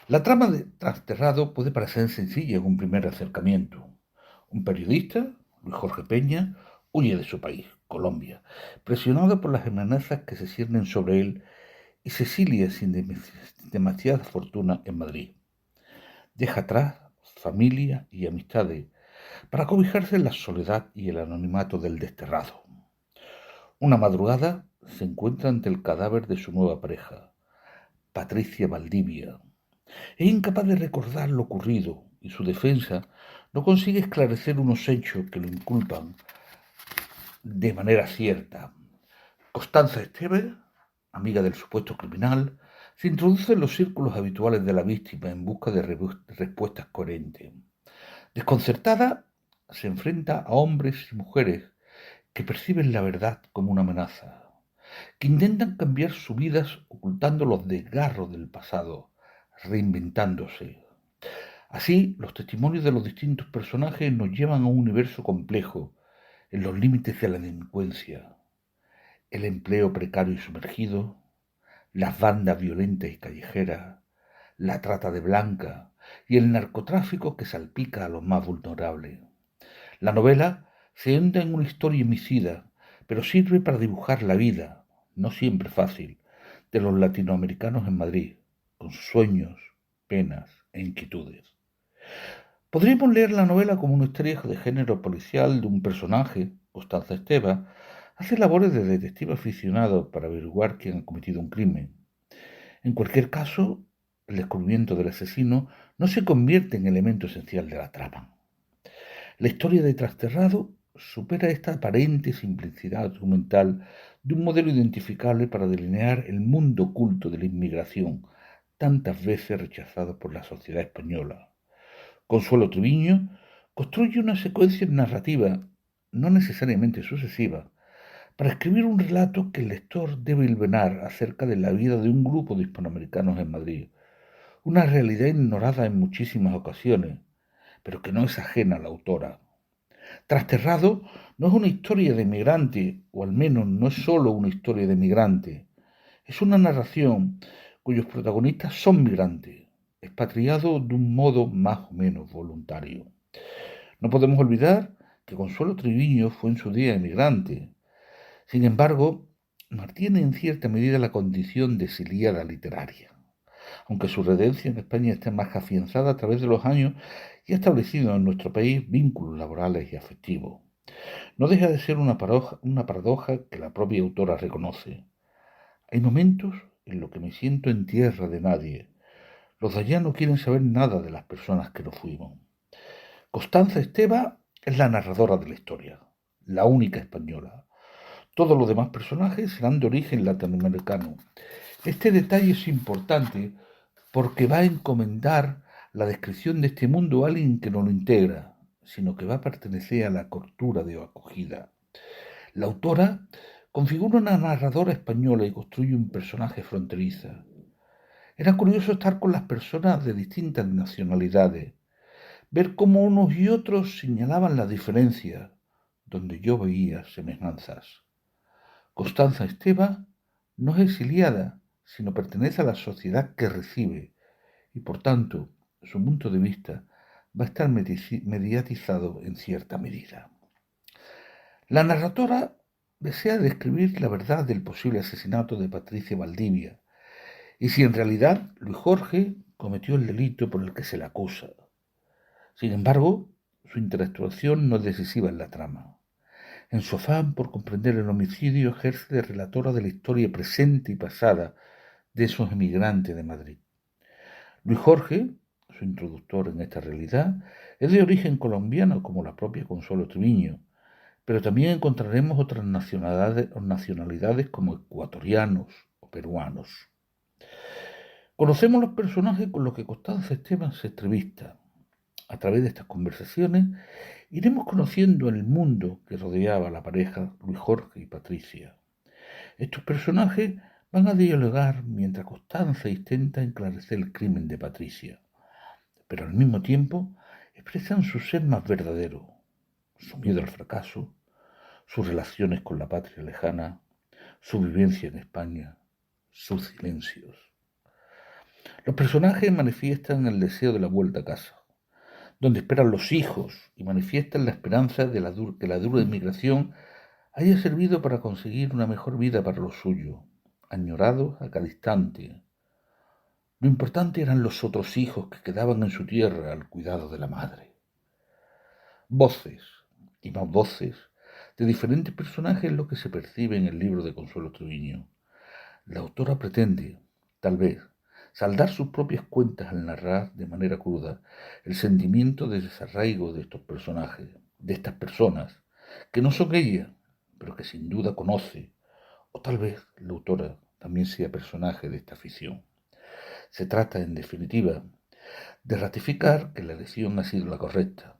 La trama de Transterrado puede parecer sencilla en un primer acercamiento. Un periodista, Luis Jorge Peña, huye de su país, Colombia, presionado por las amenazas que se ciernen sobre él, y se exilia sin demasiada fortuna en Madrid. Deja atrás familia y amistades para cobijarse en la soledad y el anonimato del desterrado. Una madrugada se encuentra ante el cadáver de su nueva pareja, Patricia Valdivia. Es incapaz de recordar lo ocurrido y su defensa no consigue esclarecer unos hechos que lo inculpan de manera cierta. Constanza Esteves, amiga del supuesto criminal, se introduce en los círculos habituales de la víctima en busca de respuestas coherentes. Desconcertada, se enfrenta a hombres y mujeres que perciben la verdad como una amenaza, que intentan cambiar sus vidas ocultando los desgarros del pasado, reinventándose. Así, los testimonios de los distintos personajes nos llevan a un universo complejo, en los límites de la delincuencia, el empleo precario y sumergido, las bandas violentas y callejeras, la trata de blancas y el narcotráfico que salpica a los más vulnerables. La novela se entra en una historia homicida, pero sirve para dibujar la vida, no siempre fácil, de los latinoamericanos en Madrid, con sus sueños, penas e inquietudes. Podríamos leer la novela como una historia de género policial de un personaje, Constanza Esteves, hace labores de detective aficionado para averiguar quién ha cometido un crimen. En cualquier caso, el descubrimiento del asesino no se convierte en elemento esencial de la trama. La historia de Transterrado supera esta aparente simplicidad documental de un modelo identificable para delinear el mundo oculto de la inmigración, tantas veces rechazado por la sociedad española. Consuelo Triviño construye una secuencia narrativa, no necesariamente sucesiva, para escribir un relato que el lector debe hilvanar acerca de la vida de un grupo de hispanoamericanos en Madrid. una realidad ignorada en muchísimas ocasiones, pero que no es ajena a la autora. Trasterrado no es una historia de migrante, o al menos no es solo una historia de migrante. Es una narración cuyos protagonistas son migrantes, expatriados de un modo más o menos voluntario. No podemos olvidar que Consuelo Triviño fue en su día emigrante. Sin embargo, mantiene en cierta medida la condición de exiliada literaria, aunque su redención en España está más afianzada a través de los años y ha establecido en nuestro país vínculos laborales y afectivos. No deja de ser una paradoja que la propia autora reconoce. Hay momentos en los que me siento en tierra de nadie. Los de allá no quieren saber nada de las personas que no fuimos. Constanza Esteva es la narradora de la historia, la única española. Todos los demás personajes serán de origen latinoamericano. Este detalle es importante porque va a encomendar la descripción de este mundo a alguien que no lo integra, sino que va a pertenecer a la cultura de acogida. La autora configura una narradora española y construye un personaje fronteriza. Era curioso estar con las personas de distintas nacionalidades, ver cómo unos y otros señalaban las diferencias, donde yo veía semejanzas. Constanza Esteva no es exiliada, sino pertenece a la sociedad que recibe, y por tanto, su punto de vista va a estar mediatizado en cierta medida. La narradora desea describir la verdad del posible asesinato de Patricia Valdivia, y si en realidad Luis Jorge cometió el delito por el que se le acusa. Sin embargo, su interactuación no es decisiva en la trama. En su afán por comprender el homicidio, ejerce de relatora de la historia presente y pasada de esos emigrantes de Madrid. Luis Jorge, su introductor en esta realidad, es de origen colombiano como la propia Consuelo Triviño, pero también encontraremos otras nacionalidades como ecuatorianos o peruanos. Conocemos los personajes con los que Constanza Esteva se entrevista. A través de estas conversaciones iremos conociendo el mundo que rodeaba a la pareja Luis Jorge y Patricia. Estos personajes van a dialogar mientras Constanza intenta esclarecer el crimen de Patricia, pero al mismo tiempo expresan su ser más verdadero, su miedo al fracaso, sus relaciones con la patria lejana, su vivencia en España, sus silencios. Los personajes manifiestan el deseo de la vuelta a casa, donde esperan los hijos, y manifiestan la esperanza de que la dura inmigración haya servido para conseguir una mejor vida para los suyos, añorados a cada instante. Lo importante eran los otros hijos que quedaban en su tierra al cuidado de la madre. Voces, y más voces, de diferentes personajes es lo que se percibe en el libro de Consuelo Triviño. La autora pretende, tal vez, saldar sus propias cuentas al narrar de manera cruda el sentimiento de desarraigo de estos personajes, de estas personas, que no son ella, pero que sin duda conoce, o tal vez la autora también sea personaje de esta ficción. Se trata, en definitiva, de ratificar que la elección ha sido la correcta,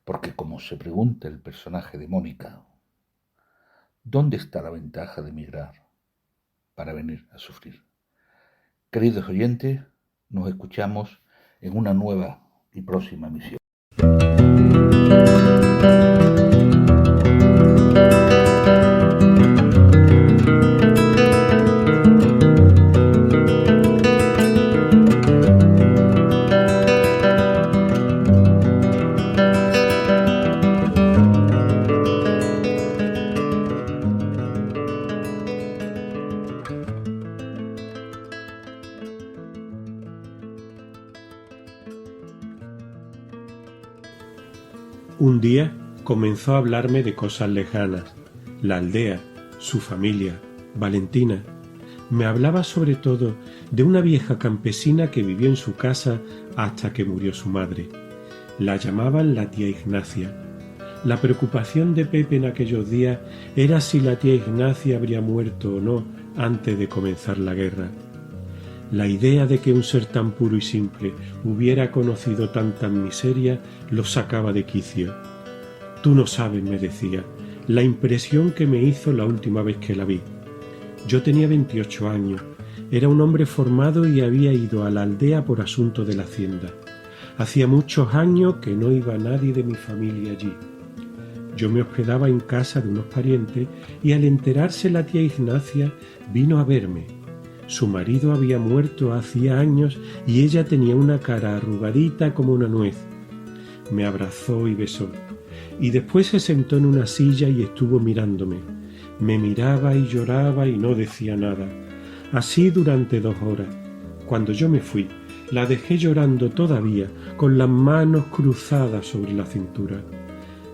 porque como se pregunta el personaje de Mónica, ¿dónde está la ventaja de emigrar para venir a sufrir? Queridos oyentes, nos escuchamos en una nueva y próxima emisión. Un día comenzó a hablarme de cosas lejanas, la aldea, su familia, Valentina. Me hablaba sobre todo de una vieja campesina que vivió en su casa hasta que murió su madre. La llamaban la tía Ignacia. La preocupación de Pepe en aquellos días era si la tía Ignacia habría muerto o no antes de comenzar la guerra. La idea de que un ser tan puro y simple hubiera conocido tantas miserias lo sacaba de quicio. Tú no sabes, me decía, la impresión que me hizo la última vez que la vi. Yo tenía 28 años Era un hombre formado y había ido a la aldea por asunto de la hacienda. Hacía muchos años que no iba nadie de mi familia allí. Yo me hospedaba en casa de unos parientes y al enterarse la tía Ignacia vino a verme. Su marido había muerto hacía años y ella tenía una cara arrugadita como una nuez. Me abrazó y besó, y después se sentó en una silla y estuvo mirándome. Me miraba y lloraba y no decía nada. Así durante 2 horas. Cuando yo me fui, la dejé llorando todavía, con las manos cruzadas sobre la cintura.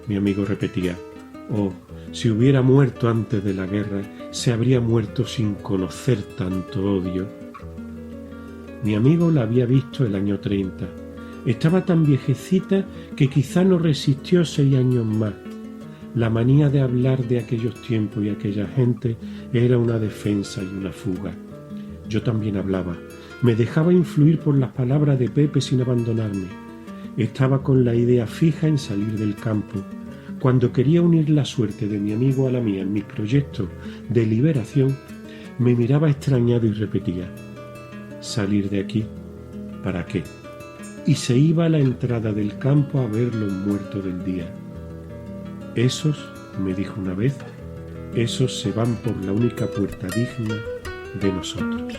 Mi amigo repetía: «Oh, si hubiera muerto antes de la guerra, se habría muerto sin conocer tanto odio». Mi amigo la había visto el año 30. Estaba tan viejecita que quizá no resistió 6 años más. La manía de hablar de aquellos tiempos y aquella gente era una defensa y una fuga. Yo también hablaba. Me dejaba influir por las palabras de Pepe sin abandonarme. Estaba con la idea fija en salir del campo. Cuando quería unir la suerte de mi amigo a la mía en mis proyectos de liberación, me miraba extrañado y repetía: «¿Salir de aquí? ¿Para qué?». Y se iba a la entrada del campo a ver los muertos del día. «Esos», me dijo una vez, «esos se van por la única puerta digna de nosotros».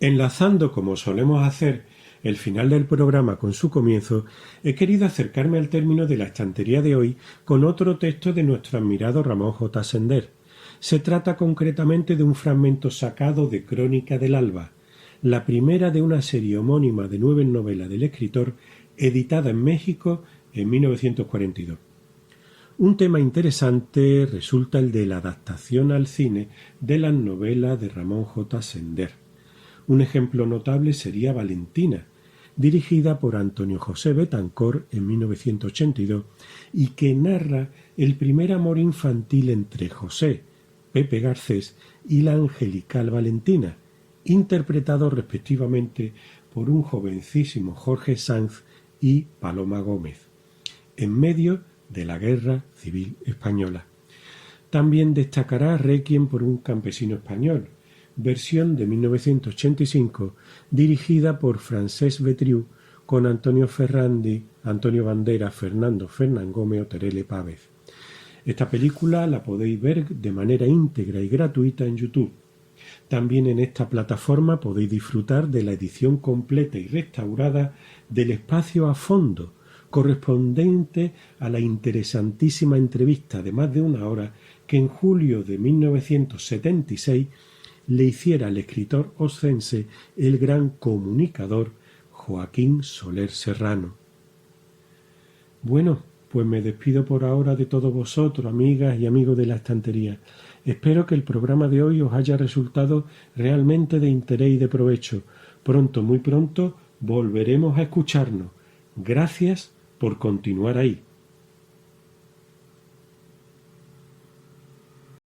Enlazando, como solemos hacer, el final del programa con su comienzo, he querido acercarme al término de la estantería de hoy con otro texto de nuestro admirado Ramón J. Sender. Se trata concretamente de un fragmento sacado de Crónica del Alba, la primera de una serie homónima de 9 novelas del escritor, editada en México en 1942. Un tema interesante resulta el de la adaptación al cine de las novelas de Ramón J. Sender. Un ejemplo notable sería Valentina, dirigida por Antonio José Betancor en 1982 y que narra el primer amor infantil entre José, Pepe Garcés, y la angelical Valentina, interpretados respectivamente por un jovencísimo Jorge Sanz y Paloma Gómez, en medio de la Guerra Civil Española. También destacará Requiem por un campesino español, versión de 1985, dirigida por Francesc Betriu, con Antonio Ferrandi, Antonio Banderas, Fernando Fernangómez o Terele Pávez. Esta película la podéis ver de manera íntegra y gratuita en YouTube. También en esta plataforma podéis disfrutar de la edición completa y restaurada del espacio a fondo, correspondiente a la interesantísima entrevista de más de 1 hora que en julio de 1976 le hiciera al escritor oscense el gran comunicador Joaquín Soler Serrano. Bueno, pues me despido por ahora de todos vosotros, amigas y amigos de la estantería. Espero que el programa de hoy os haya resultado realmente de interés y de provecho. Pronto, muy pronto, volveremos a escucharnos. Gracias por continuar ahí.